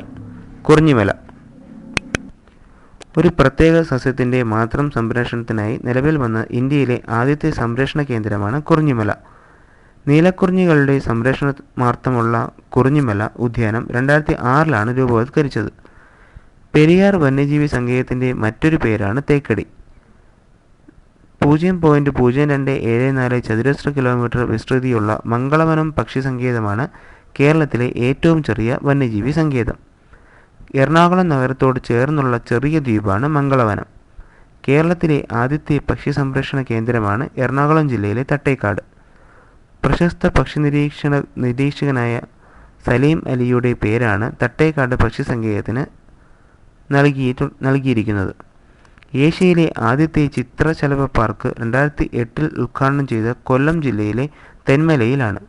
S1: കുറിഞ്ഞിമല. നീലക്കുറിഞ്ഞികളുടെ സംരക്ഷണാർത്ഥമുള്ള കുറിഞ്ഞിമല ഉദ്യാനം 2006 രൂപവത്കരിച്ചത്. പെരിയാർ വന്യജീവി സങ്കേതത്തിൻ്റെ മറ്റൊരു പേരാണ് തേക്കടി. 0.0274 ചതുരശ്ര കിലോമീറ്റർ വിസ്തൃതിയുള്ള മംഗളവനം പക്ഷി സങ്കേതമാണ് കേരളത്തിലെ ഏറ്റവും ചെറിയ വന്യജീവി സങ്കേതം. എറണാകുളം നഗരത്തോട് ചേർന്നുള്ള ചെറിയ ദ്വീപാണ് മംഗളവനം. കേരളത്തിലെ ആദ്യത്തെ പക്ഷി സംരക്ഷണ കേന്ദ്രമാണ് എറണാകുളം ജില്ലയിലെ തട്ടേക്കാട്. പ്രശസ്ത പക്ഷി നിരീക്ഷകനായ സലീം അലിയുടെ പേരാണ് തട്ടേക്കാട് പക്ഷി സങ്കേതത്തിന് നൽകിയിരിക്കുന്നത്. ഏഷ്യയിലെ ആദ്യത്തെ ചിത്രശലഭ പാർക്ക് 2008 ഉദ്ഘാടനം ചെയ്ത കൊല്ലം ജില്ലയിലെ തെന്മലയിലാണ്.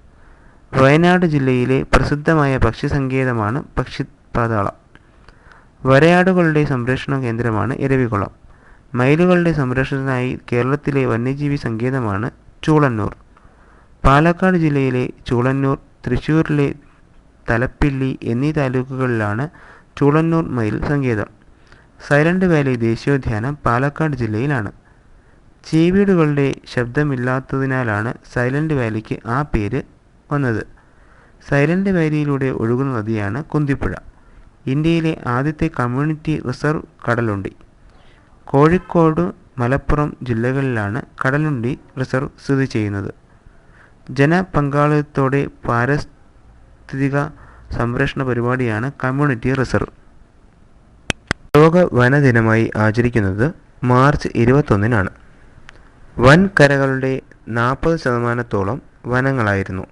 S1: വയനാട് ജില്ലയിലെ പ്രസിദ്ധമായ പക്ഷി സങ്കേതമാണ് പക്ഷിപാതാളം. വരയാടുകളുടെ സംരക്ഷണ കേന്ദ്രമാണ് ഇരവികുളം. മയിലുകളുടെ സംരക്ഷണത്തിനായി കേരളത്തിലെ വന്യജീവി സങ്കേതമാണ് ചൂളന്നൂർ. പാലക്കാട് ജില്ലയിലെ ചൂളന്നൂർ, തൃശ്ശൂരിലെ തലപ്പിള്ളി എന്നീ താലൂക്കുകളിലാണ് ചൂളന്നൂർ മയിൽ സങ്കേതം. സൈലന്റ് വാലി ദേശീയോദ്യാനം പാലക്കാട് ജില്ലയിലാണ്. ചീവീടുകളുടെ ശബ്ദമില്ലാത്തതിനാലാണ് സൈലന്റ് വാലിക്ക് ആ പേര് വന്നത്. സൈലന്റ് വാലിയിലൂടെ ഒഴുകുന്ന നദിയാണ് കുന്തിപ്പുഴ. ഇന്ത്യയിലെ ആദ്യത്തെ കമ്മ്യൂണിറ്റി റിസർവ് കടലുണ്ടി. കോഴിക്കോട്, മലപ്പുറം ജില്ലകളിലാണ് കടലുണ്ടി റിസർവ് സ്ഥിതി ചെയ്യുന്നത്. ജനപങ്കാളിത്തത്തോടെ പാരിസ്ഥിതിക സംരക്ഷണ പരിപാടിയാണ് കമ്മ്യൂണിറ്റി റിസർവ്. ലോക വനദിനമായി ആചരിക്കുന്നത് മാർച്ച് 21 വൻകരകളുടെ 40% വനങ്ങളായിരുന്നു.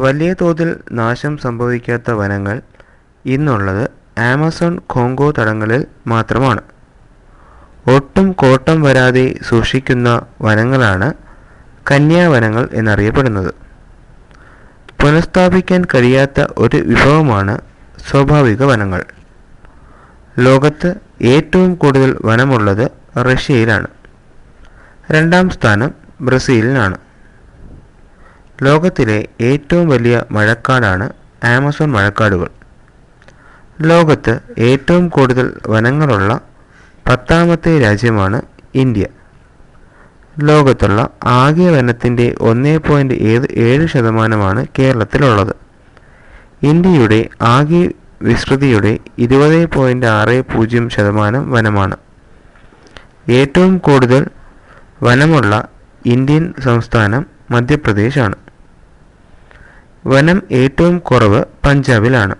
S1: വലിയ തോതിൽ നാശം സംഭവിക്കാത്ത വനങ്ങൾ ഇന്നുള്ളത് ആമസോൺ കോങ്കോ തടങ്ങളിൽ മാത്രമാണ്. ഒട്ടും കോട്ടം വരാതെ സൂക്ഷിക്കുന്ന വനങ്ങളാണ് കന്യാവനങ്ങൾ എന്നറിയപ്പെടുന്നത്. പുനഃസ്ഥാപിക്കാൻ കഴിയാത്ത ഒരു വിഭവമാണ് സ്വാഭാവിക വനങ്ങൾ. ലോകത്ത് ഏറ്റവും കൂടുതൽ വനമുള്ളത് റഷ്യയിലാണ്. 2ാം സ്ഥാനം ബ്രസീലിനാണ്. ലോകത്തിലെ ഏറ്റവും വലിയ മഴക്കാടാണ് ആമസോൺ മഴക്കാടുകൾ. ലോകത്ത് ഏറ്റവും കൂടുതൽ വനങ്ങളുള്ള 10ാമത്തെ രാജ്യമാണ് ഇന്ത്യ. ലോകത്തുള്ള ആകെ വനത്തിൻ്റെ 1.7% കേരളത്തിലുള്ളത്. ഇന്ത്യയുടെ ആകെ വിസ്തൃതിയുടെ 20.60% വനമാണ്. ഏറ്റവും കൂടുതൽ വനമുള്ള ഇന്ത്യൻ സംസ്ഥാനം മധ്യപ്രദേശാണ്. വനം ഏറ്റവും കുറവ് പഞ്ചാബിലാണ്.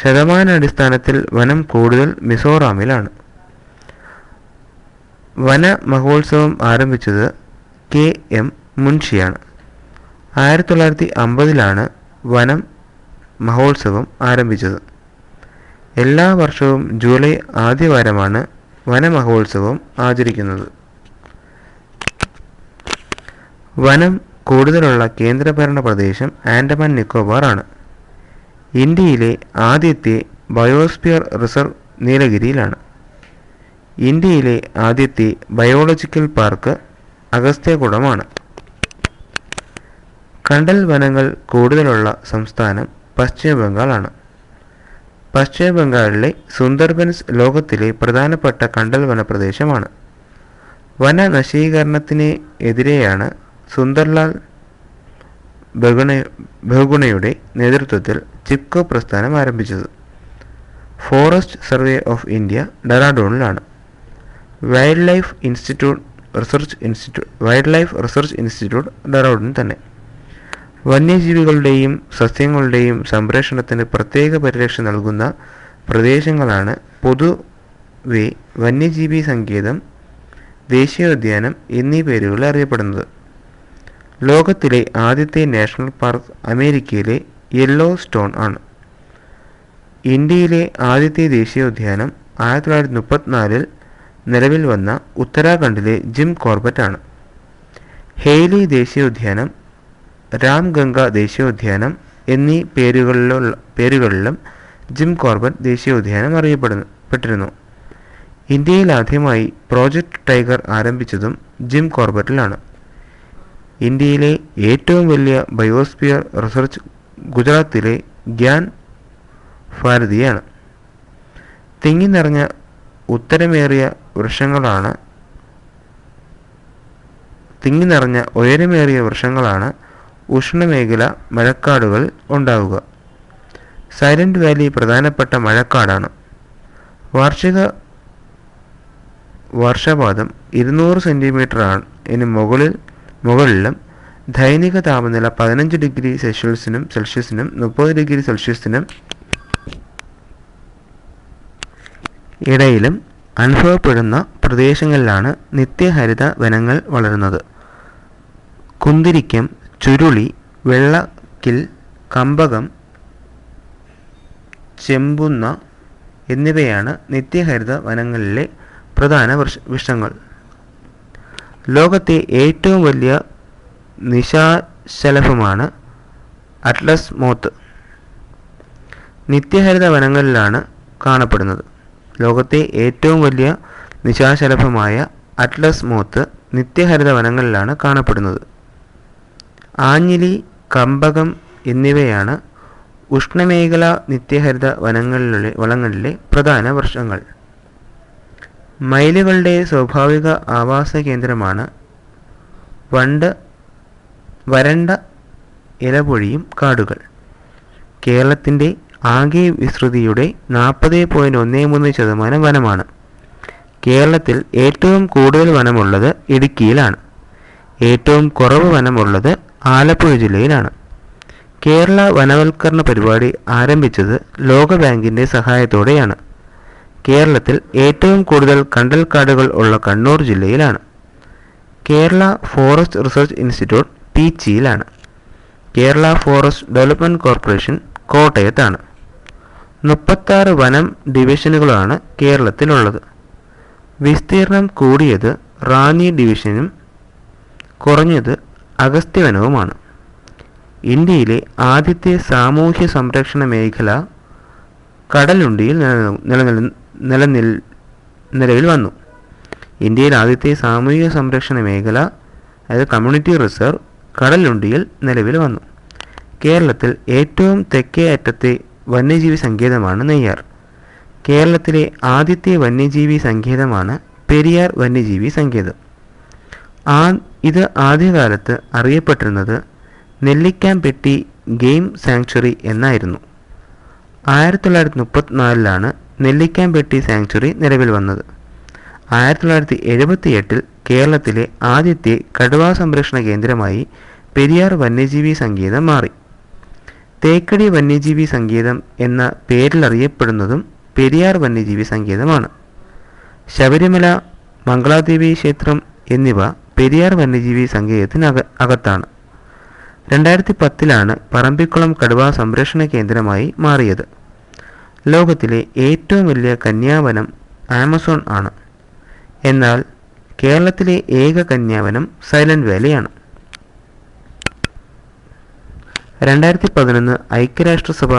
S1: ശതമാനാടിസ്ഥാനത്തിൽ വനം കൂടുതൽ മിസോറാമിലാണ്. വന മഹോത്സവം ആരംഭിച്ചത് K.M. മുൻഷിയാണ്. 1950 വനം മഹോത്സവം ആരംഭിച്ചത്. എല്ലാ വർഷവും ജൂലൈ ആദ്യവാരമാണ് വനമഹോത്സവം ആചരിക്കുന്നത്. വനം കൂടുതലുള്ള കേന്ദ്രഭരണ പ്രദേശം ആൻഡമാൻ നിക്കോബാർ ആണ്. ഇന്ത്യയിലെ ആദ്യത്തെ ബയോസ്ഫിയർ റിസർവ് നീലഗിരിയിലാണ്. ഇന്ത്യയിലെ ആദ്യത്തെ ബയോളജിക്കൽ പാർക്ക് അഗസ്ത്യകുടമാണ്. കണ്ടൽ വനങ്ങൾ കൂടുതലുള്ള സംസ്ഥാനം പശ്ചിമ ബംഗാളാണ്. പശ്ചിമ ബംഗാളിലെ സുന്ദർബൻസ് ലോകത്തിലെ പ്രധാനപ്പെട്ട കണ്ടൽ വനപ്രദേശമാണ്. വനനശീകരണത്തിന് എതിരെയാണ് സുന്ദർലാൽ ബഹുഗുണയുടെ നേതൃത്വത്തിൽ ചിപ്കോ പ്രസ്ഥാനം ആരംഭിച്ചത്. ഫോറസ്റ്റ് സർവേ ഓഫ് ഇന്ത്യ ഡെറാഡൂണിലാണ്. Wildlife research institute Dehradun തന്നെ. വന്യജീവികളുടെയും സസ്യങ്ങളുടെയും സംരക്ഷണത്തിന് പ്രത്യേക പരിരക്ഷ നൽകുന്ന പ്രദേശങ്ങളാണ് പൊതുവെ വന്യജീവി സങ്കേതം, ദേശീയോദ്യാനം എന്നീ പേരുകളിൽ അറിയപ്പെടുന്നത്. ലോകത്തിലെ ആദ്യത്തെ നാഷണൽ പാർക്ക് അമേരിക്കയിലെ യെല്ലോസ്റ്റോൺ ആണ്. ഇന്ത്യയിലെ ആദ്യത്തെ ദേശീയോദ്യാനം 1934 നിലവിൽ വന്ന ഉത്തരാഖണ്ഡിലെ ജിം കോർബറ്റ് ആണ്. ഹെയ്ലി ദേശീയോദ്യാനം, രാംഗംഗ ദേശീയോദ്യാനം എന്നീ പേരുകളിലും ജിം കോർബറ്റ് ദേശീയോദ്യാനം അറിയപ്പെട്ടിരുന്നു. ഇന്ത്യയിൽ ആദ്യമായി പ്രോജക്റ്റ് ടൈഗർ ആരംഭിച്ചതും ജിം കോർബറ്റിലാണ്. ഇന്ത്യയിലെ ഏറ്റവും വലിയ ബയോസ്ഫിയർ റിസർച്ച് ഗുജറാത്തിലെ ഗ്യാൻ ഭാരതിയാണ്. തിങ്ങി നിറഞ്ഞ ഉയരമേറിയ വൃക്ഷങ്ങളാണ് ഉഷ്ണമേഖല മഴക്കാടുകൾ ഉണ്ടാവുക. സൈലന്റ് വാലി പ്രധാനപ്പെട്ട മഴക്കാടാണ്. വാർഷിക വർഷപാതം 200 സെന്റിമീറ്ററിന് മുകളിലും ദൈനിക താപനില 15 ഡിഗ്രി സെൽഷ്യസിനും 30 ഡിഗ്രി സെൽഷ്യസിനും ഇടയിലും അനുഭവപ്പെടുന്ന പ്രദേശങ്ങളിലാണ് നിത്യഹരിത വനങ്ങൾ വളരുന്നത്. കുന്തിരിക്കം, ചുരുളി, വെള്ളക്കിൽ, കമ്പകം, ചെമ്പുന്ന എന്നിവയാണ് നിത്യഹരിത വനങ്ങളിലെ പ്രധാന വൃക്ഷങ്ങൾ. ലോകത്തെ ഏറ്റവും വലിയ നിശാശലഭമാണ് അറ്റ്ലസ് മോത്ത്. നിത്യഹരിത വനങ്ങളിലാണ് കാണപ്പെടുന്നത്. ലോകത്തെ ഏറ്റവും വലിയ നിശാശലഭമായ അറ്റ്ലസ് മോത്ത് നിത്യഹരിത വനങ്ങളിലാണ് കാണപ്പെടുന്നത്. ആഞ്ഞിലി, കമ്പകം എന്നിവയാണ് ഉഷ്ണമേഖല നിത്യഹരിത വനങ്ങളിലെ പ്രധാന വൃക്ഷങ്ങൾ. മയിലുകളുടെ സ്വാഭാവിക ആവാസ കേന്ദ്രമാണ് വരണ്ട ഇലപൊഴിയും കാടുകൾ. കേരളത്തിൻ്റെ ആകെ വിസ്തൃതിയുടെ 40.13% വനമാണ്. കേരളത്തിൽ ഏറ്റവും കൂടുതൽ വനമുള്ളത് ഇടുക്കിയിലാണ്. ഏറ്റവും കുറവ് വനമുള്ളത് ആലപ്പുഴ ജില്ലയിലാണ്. കേരള വനവൽക്കരണ പരിപാടി ആരംഭിച്ചത് ലോകബാങ്കിൻ്റെ സഹായത്തോടെയാണ്. കേരളത്തിൽ ഏറ്റവും കൂടുതൽ കണ്ടൽക്കാടുകൾ ഉള്ള കണ്ണൂർ ജില്ലയിലാണ്. കേരള ഫോറസ്റ്റ് റിസർച്ച് ഇൻസ്റ്റിറ്റ്യൂട്ട് പീച്ചിയിലാണ്. കേരള ഫോറസ്റ്റ് ഡെവലപ്മെൻറ്റ് കോർപ്പറേഷൻ കോട്ടയത്താണ്. 36 വനം ഡിവിഷനുകളാണ് കേരളത്തിലുള്ളത്. വിസ്തീർണം കൂടിയത് റാന്നി ഡിവിഷനും കുറഞ്ഞത് അഗസ്ത്യവനവുമാണ്. ഇന്ത്യയിലെ ആദ്യത്തെ സാമൂഹ്യ സംരക്ഷണ മേഖല കടലുണ്ടിയിൽ നിലവിൽ വന്നു. ഇന്ത്യയിൽ ആദ്യത്തെ സാമൂഹിക സംരക്ഷണ മേഖല അതായത് കമ്മ്യൂണിറ്റി റിസർവ് കടലുണ്ടിയിൽ നിലവിൽ വന്നു. കേരളത്തിൽ ഏറ്റവും തെക്കേ അറ്റത്തെ വന്യജീവി സങ്കേതമാണ് നെയ്യാർ. കേരളത്തിലെ ആദ്യത്തെ വന്യജീവി സങ്കേതമാണ് പെരിയാർ വന്യജീവി സങ്കേതം. ഇത് ആദ്യകാലത്ത് അറിയപ്പെട്ടിരുന്നത് നെല്ലിക്കാംപെട്ടി ഗെയിം സാങ്ച്വറി എന്നായിരുന്നു. 1934 നെല്ലിക്കാംപെട്ടി സാങ്ച്വറി നിലവിൽ വന്നത്. 1978 കേരളത്തിലെ ആദ്യത്തെ കടുവാ സംരക്ഷണ കേന്ദ്രമായി പെരിയാർ വന്യജീവി സങ്കേതം മാറി. തേക്കടി വന്യജീവി സങ്കേതം എന്ന പേരിലറിയപ്പെടുന്നതും പെരിയാർ വന്യജീവി സങ്കേതമാണ്. ശബരിമല, മംഗളാദേവി ക്ഷേത്രം എന്നിവ പെരിയാർ വന്യജീവി സങ്കേതത്തിനകത്താണ്. 2010 പറമ്പിക്കുളം കടുവാ സംരക്ഷണ കേന്ദ്രമായി മാറിയത്. ലോകത്തിലെ ഏറ്റവും വലിയ കന്യാവനം ആമസോൺ ആണ്. എന്നാൽ കേരളത്തിലെ ഏക കന്യാവനം സൈലന്റ് വാലിയാണ്. 2011 ഐക്യരാഷ്ട്രസഭ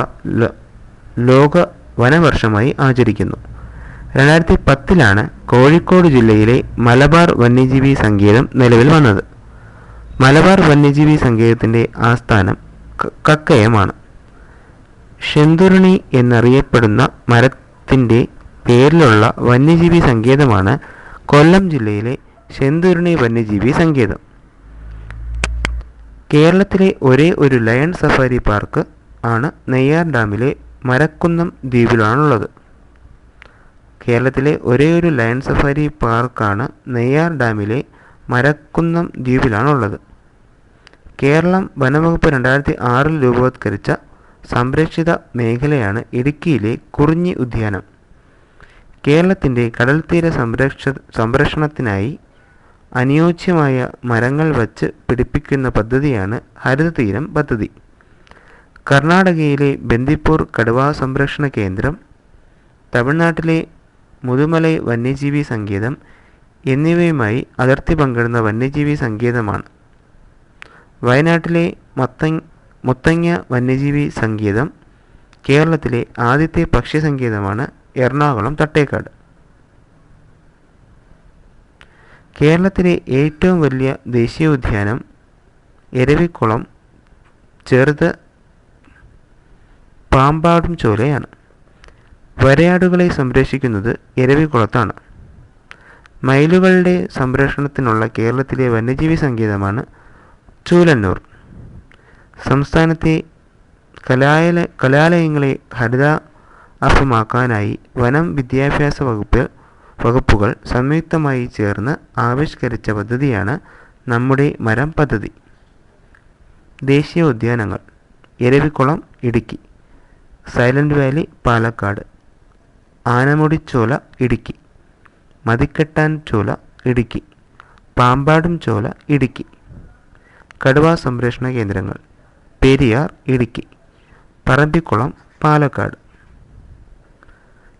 S1: ലോക വനവർഷമായി ആചരിക്കുന്നു. 2010 കോഴിക്കോട് ജില്ലയിലെ മലബാർ വന്യജീവി സങ്കേതം നിലവിൽ വന്നത്. മലബാർ വന്യജീവി സങ്കേതത്തിൻ്റെ ആസ്ഥാനം കക്കയമാണ്. ശെന്തുരുണി എന്നറിയപ്പെടുന്ന മരത്തിൻ്റെ പേരിലുള്ള വന്യജീവി സങ്കേതമാണ് കൊല്ലം ജില്ലയിലെ ശെന്തുരുണി വന്യജീവി സങ്കേതം. കേരളത്തിലെ ഒരേ ഒരു ലയൺ സഫാരി പാർക്ക് ആണ് നെയ്യാർ ഡാമിലെ മരക്കുന്നം ദ്വീപിലാണുള്ളത്. കേരളത്തിലെ ഒരേ ഒരു ലയൺ സഫാരി പാർക്കാണ് നെയ്യാർ ഡാമിലെ മരക്കുന്നം ദ്വീപിലാണുള്ളത്. കേരളം വനവകുപ്പ് 2006 രൂപവത്കരിച്ച സംരക്ഷിത മേഖലയാണ് ഇടുക്കിയിലെ കുറിഞ്ഞി ഉദ്യാനം. കേരളത്തിൻ്റെ കടൽത്തീര സംരക്ഷണത്തിനായി അനുയോജ്യമായ മരങ്ങൾ വച്ച് പിടിപ്പിക്കുന്ന പദ്ധതിയാണ് ഹരിതതീരം പദ്ധതി. കർണാടകയിലെ ബന്ദിപ്പൂർ കടുവാ സംരക്ഷണ കേന്ദ്രം, തമിഴ്നാട്ടിലെ മുതുമലൈ വന്യജീവി സങ്കേതം എന്നിവയുമായി അതിർത്തി പങ്കിടുന്ന വന്യജീവി സങ്കേതമാണ്. വയനാട്ടിലെ മുത്തങ്ങ വന്യജീവി സങ്കേതം. കേരളത്തിലെ ആദ്യത്തെ പക്ഷി സങ്കേതമാണ് എറണാകുളം തട്ടേക്കാട്. കേരളത്തിലെ ഏറ്റവും വലിയ ദേശീയോദ്യാനം എരവിക്കുളം ചെറുത് പാമ്പാടും ചോലയാണ്. വരയാടുകളെ സംരക്ഷിക്കുന്നത് എരവിക്കുളത്താണ്. മയിലുകളുടെ സംരക്ഷണത്തിനുള്ള കേരളത്തിലെ വന്യജീവി സങ്കേതമാണ് ചൂലന്നൂർ. സംസ്ഥാനത്തെ കലാലയങ്ങളെ ഹരിതാഭമാക്കാനായി വനം വിദ്യാഭ്യാസ വകുപ്പുകൾ സംയുക്തമായി ചേർന്ന് ആവിഷ്കരിച്ച പദ്ധതിയാണ് നമ്മുടെ മരം പദ്ധതി. ദേശീയ ഉദ്യാനങ്ങൾ: എരവിക്കുളം ഇടുക്കി, സൈലന്റ് വാലി പാലക്കാട്, ആനമുടിച്ചോല ഇടുക്കി, മതിക്കെട്ടാൻ ചോല ഇടുക്കി, പാമ്പാടും ചോല ഇടുക്കി. കടുവാ സംരക്ഷണ കേന്ദ്രങ്ങൾ: പെരിയാർ ഇടുക്കി, പറമ്പിക്കുളം പാലക്കാട്.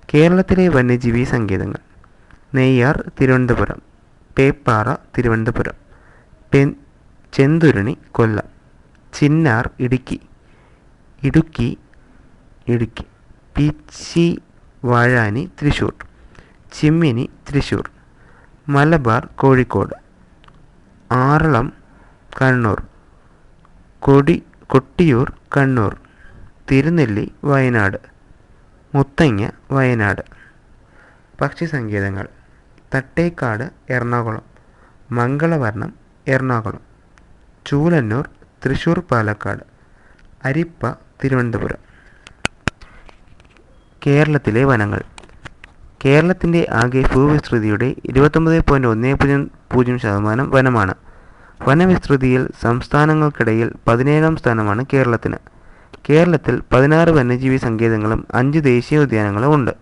S1: കേരളത്തിലെ വന്യജീവി സങ്കേതങ്ങൾ: നെയ്യാർ തിരുവനന്തപുരം, പേപ്പാറ തിരുവനന്തപുരം, ചെന്തുരുണി കൊല്ലം, ചിന്നാർ ഇടുക്കി, പീച്ചി വാഴാനി തൃശ്ശൂർ, ചിമ്മിനി തൃശ്ശൂർ, മലബാർ കോഴിക്കോട്, ആറളം കണ്ണൂർ, കൊട്ടിയൂർ കണ്ണൂർ, തിരുനെല്ലി വയനാട്, മുത്തങ്ങ വയനാട്. പക്ഷി സങ്കേതങ്ങൾ: തട്ടേക്കാട് എറണാകുളം, മംഗളവർണം എറണാകുളം, ചൂലന്നൂർ തൃശ്ശൂർ പാലക്കാട്, അരിപ്പ തിരുവനന്തപുരം. കേരളത്തിലെ വനങ്ങൾ: കേരളത്തിൻ്റെ ആകെ ഭൂവിസ്തൃതിയുടെ 29.10% വനമാണ്. വനവിസ്തൃതിയിൽ സംസ്ഥാനങ്ങൾക്കിടയിൽ 17ാം സ്ഥാനമാണ് കേരളത്തിന്. കേരളത്തിൽ 16 വന്യജീവി സങ്കേതങ്ങളും 5 ദേശീയോദ്യാനങ്ങളും ഉണ്ട്.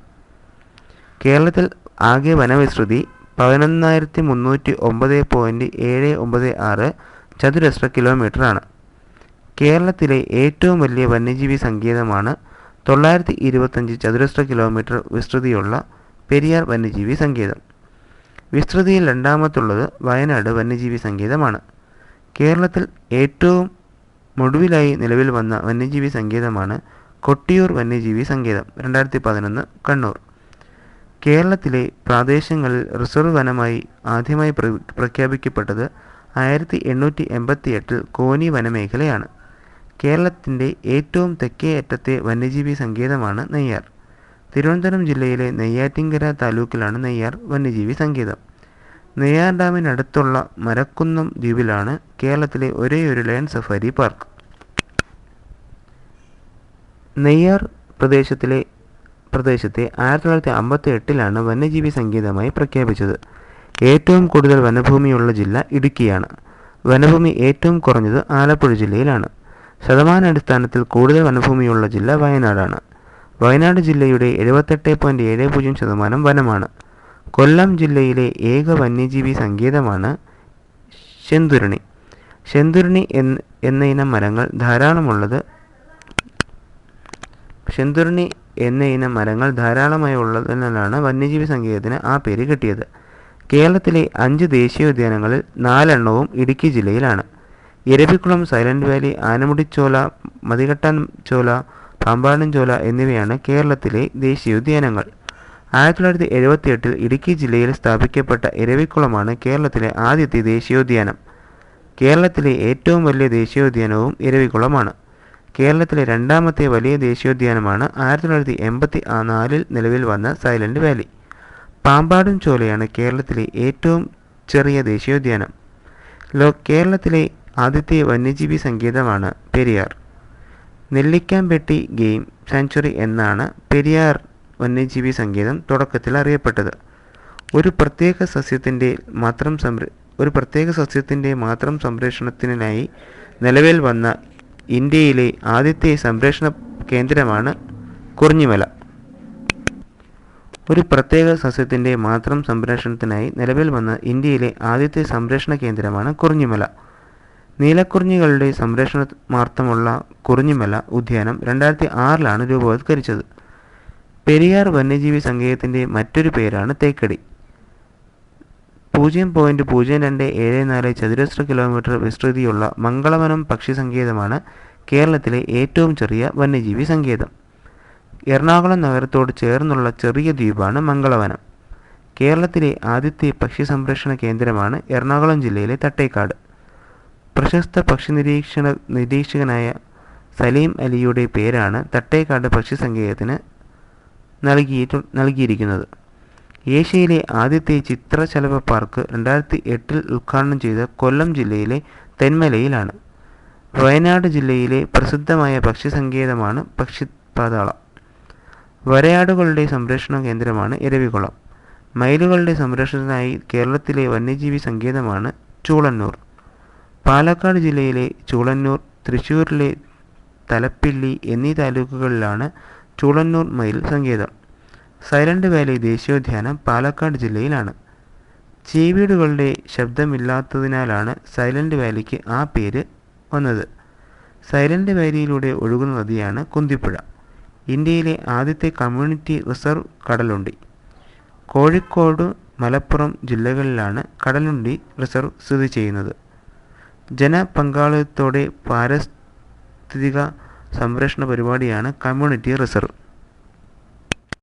S1: കേരളത്തിൽ ആകെ വനവിസ്തൃതി 11,309.796 ചതുരശ്ര കിലോമീറ്ററാണ്. കേരളത്തിലെ ഏറ്റവും വലിയ വന്യജീവി സങ്കേതമാണ് 925 ചതുരശ്ര കിലോമീറ്റർ വിസ്തൃതിയുള്ള പെരിയാർ വന്യജീവി സങ്കേതം. വിസ്തൃതിയിൽ രണ്ടാമത്തുള്ളത് വയനാട് വന്യജീവി സങ്കേതമാണ്. കേരളത്തിൽ ഏറ്റവും ഒടുവിലായി നിലവിൽ വന്ന വന്യജീവി സങ്കേതമാണ് കൊട്ടിയൂർ വന്യജീവി സങ്കേതം, 2011 കണ്ണൂർ. കേരളത്തിലെ പ്രാദേശങ്ങളിൽ റിസർവ് വനമായി ആദ്യമായി പ്രഖ്യാപിക്കപ്പെട്ടത് 1888 കോന്നി വനമേഖലയാണ്. കേരളത്തിൻ്റെ ഏറ്റവും തെക്കേ അറ്റത്തെ വന്യജീവി സങ്കേതമാണ് നെയ്യാർ. തിരുവനന്തപുരം ജില്ലയിലെ നെയ്യാറ്റിൻകര താലൂക്കിലാണ് നെയ്യാർ വന്യജീവി സങ്കേതം. നെയ്യാർ ഡാമിനടുത്തുള്ള മരക്കുന്നം ദ്വീപിലാണ് കേരളത്തിലെ ഒരേയൊരു ലയൺ സഫാരി പാർക്ക്. നെയ്യാർ പ്രദേശത്തെ 1958 വന്യജീവി സങ്കേതമായി പ്രഖ്യാപിച്ചത്. ഏറ്റവും കൂടുതൽ വനഭൂമിയുള്ള ജില്ല ഇടുക്കിയാണ്. വനഭൂമി ഏറ്റവും കുറഞ്ഞത് ആലപ്പുഴ ജില്ലയിലാണ്. ശതമാനാടിസ്ഥാനത്തിൽ കൂടുതൽ വനഭൂമിയുള്ള ജില്ല വയനാടാണ്. വയനാട് ജില്ലയുടെ 78.70% വനമാണ്. കൊല്ലം ജില്ലയിലെ ഏക വന്യജീവി സങ്കേതമാണ് ശെന്തുരുണി. ശെന്തുരുണി എന്ന ഇനം മരങ്ങൾ ധാരാളമായി ഉള്ളതിനാലാണ് വന്യജീവി സങ്കേതത്തിന് ആ പേര് കിട്ടിയത്. കേരളത്തിലെ 5 ദേശീയോദ്യാനങ്ങളിൽ 4 എണ്ണവും ഇടുക്കി ജില്ലയിലാണ്. ഇരവികുളം, സൈലന്റ് വാലി, ആനമുടിച്ചോല, മതികെട്ടാൻ ചോല, പാമ്പാടും ചോല എന്നിവയാണ് കേരളത്തിലെ ദേശീയോദ്യാനങ്ങൾ. 1978 ഇടുക്കി ജില്ലയിൽ സ്ഥാപിക്കപ്പെട്ട ഇരവികുളമാണ് കേരളത്തിലെ ആദ്യത്തെ ദേശീയോദ്യാനം. കേരളത്തിലെ ഏറ്റവും വലിയ ദേശീയോദ്യാനവും ഇരവികുളമാണ്. കേരളത്തിലെ രണ്ടാമത്തെ വലിയ ദേശീയോദ്യാനമാണ് 1984 നിലവിൽ വന്ന സൈലന്റ് വാലി. പാമ്പാടും ചോലയാണ് കേരളത്തിലെ ഏറ്റവും ചെറിയ ദേശീയോദ്യാനം. കേരളത്തിലെ ആദ്യത്തെ വന്യജീവി സങ്കേതമാണ് പെരിയാർ. നെല്ലിക്കാംപെട്ടി ഗെയിം സാങ്ച്വറി എന്നാണ് പെരിയാർ വന്യജീവി സങ്കേതം തുടക്കത്തിൽ അറിയപ്പെട്ടത്. ഒരു പ്രത്യേക സസ്യത്തിൻ്റെ മാത്രം സംരക്ഷണത്തിനായി നിലവിൽ വന്ന ഇന്ത്യയിലെ ആദ്യത്തെ സംരക്ഷണ കേന്ദ്രമാണ് കുറിഞ്ഞിമല. നീലക്കുറിഞ്ഞികളുടെ സംരക്ഷണാർത്ഥമുള്ള കുറിഞ്ഞിമല ഉദ്യാനം 2006 രൂപവത്കരിച്ചത്. പെരിയാർ വന്യജീവി സങ്കേതത്തിൻ്റെ മറ്റൊരു പേരാണ് തേക്കടി. 0.0274 ചതുരശ്ര കിലോമീറ്റർ വിസ്തൃതിയുള്ള മംഗളവനം പക്ഷി സങ്കേതമാണ് കേരളത്തിലെ ഏറ്റവും ചെറിയ വന്യജീവി സങ്കേതം. എറണാകുളം നഗരത്തോട് ചേർന്നുള്ള ചെറിയ ദ്വീപാണ് മംഗളവനം. കേരളത്തിലെ ആദ്യത്തെ പക്ഷി സംരക്ഷണ കേന്ദ്രമാണ് എറണാകുളം ജില്ലയിലെ തട്ടേക്കാട്. പ്രശസ്ത പക്ഷി നിരീക്ഷകനായ സലീം അലിയുടെ പേരാണ് തട്ടേക്കാട് പക്ഷി സങ്കേതത്തിന് നൽകിയിരിക്കുന്നത്. ഏഷ്യയിലെ ആദ്യത്തെ ചിത്രശലഭ പാർക്ക് 2008 ഉദ്ഘാടനം ചെയ്ത കൊല്ലം ജില്ലയിലെ തെന്മലയിലാണ്. വയനാട് ജില്ലയിലെ പ്രസിദ്ധമായ പക്ഷി സങ്കേതമാണ് പക്ഷിപാതാളം. വരയാടുകളുടെ സംരക്ഷണ കേന്ദ്രമാണ് ഇരവികുളം. മയിലുകളുടെ സംരക്ഷണത്തിനായി കേരളത്തിലെ വന്യജീവി സങ്കേതമാണ് ചൂളന്നൂർ. പാലക്കാട് ജില്ലയിലെ ചൂളന്നൂർ, തൃശ്ശൂരിലെ തലപ്പിള്ളി എന്നീ താലൂക്കുകളിലാണ് ചൂളന്നൂർ മയിൽ സങ്കേതം. സൈലന്റ് വാലി ദേശീയോദ്യാനം പാലക്കാട് ജില്ലയിലാണ്. ചീവീടുകളുടെ ശബ്ദമില്ലാത്തതിനാലാണ് സൈലന്റ് വാലിക്ക് ആ പേര് വന്നത്. സൈലന്റ് വാലിയിലൂടെ ഒഴുകുന്ന നദിയാണ് കുന്തിപ്പുഴ. ഇന്ത്യയിലെ ആദ്യത്തെ കമ്മ്യൂണിറ്റി റിസർവ് കടലുണ്ടി. കോഴിക്കോട്, മലപ്പുറം ജില്ലകളിലാണ് കടലുണ്ടി റിസർവ് സ്ഥിതി ചെയ്യുന്നത്. ജനപങ്കാളിത്തത്തോടെ പാരിസ്ഥിതിക സംരക്ഷണ പരിപാടിയാണ് കമ്മ്യൂണിറ്റി റിസർവ്.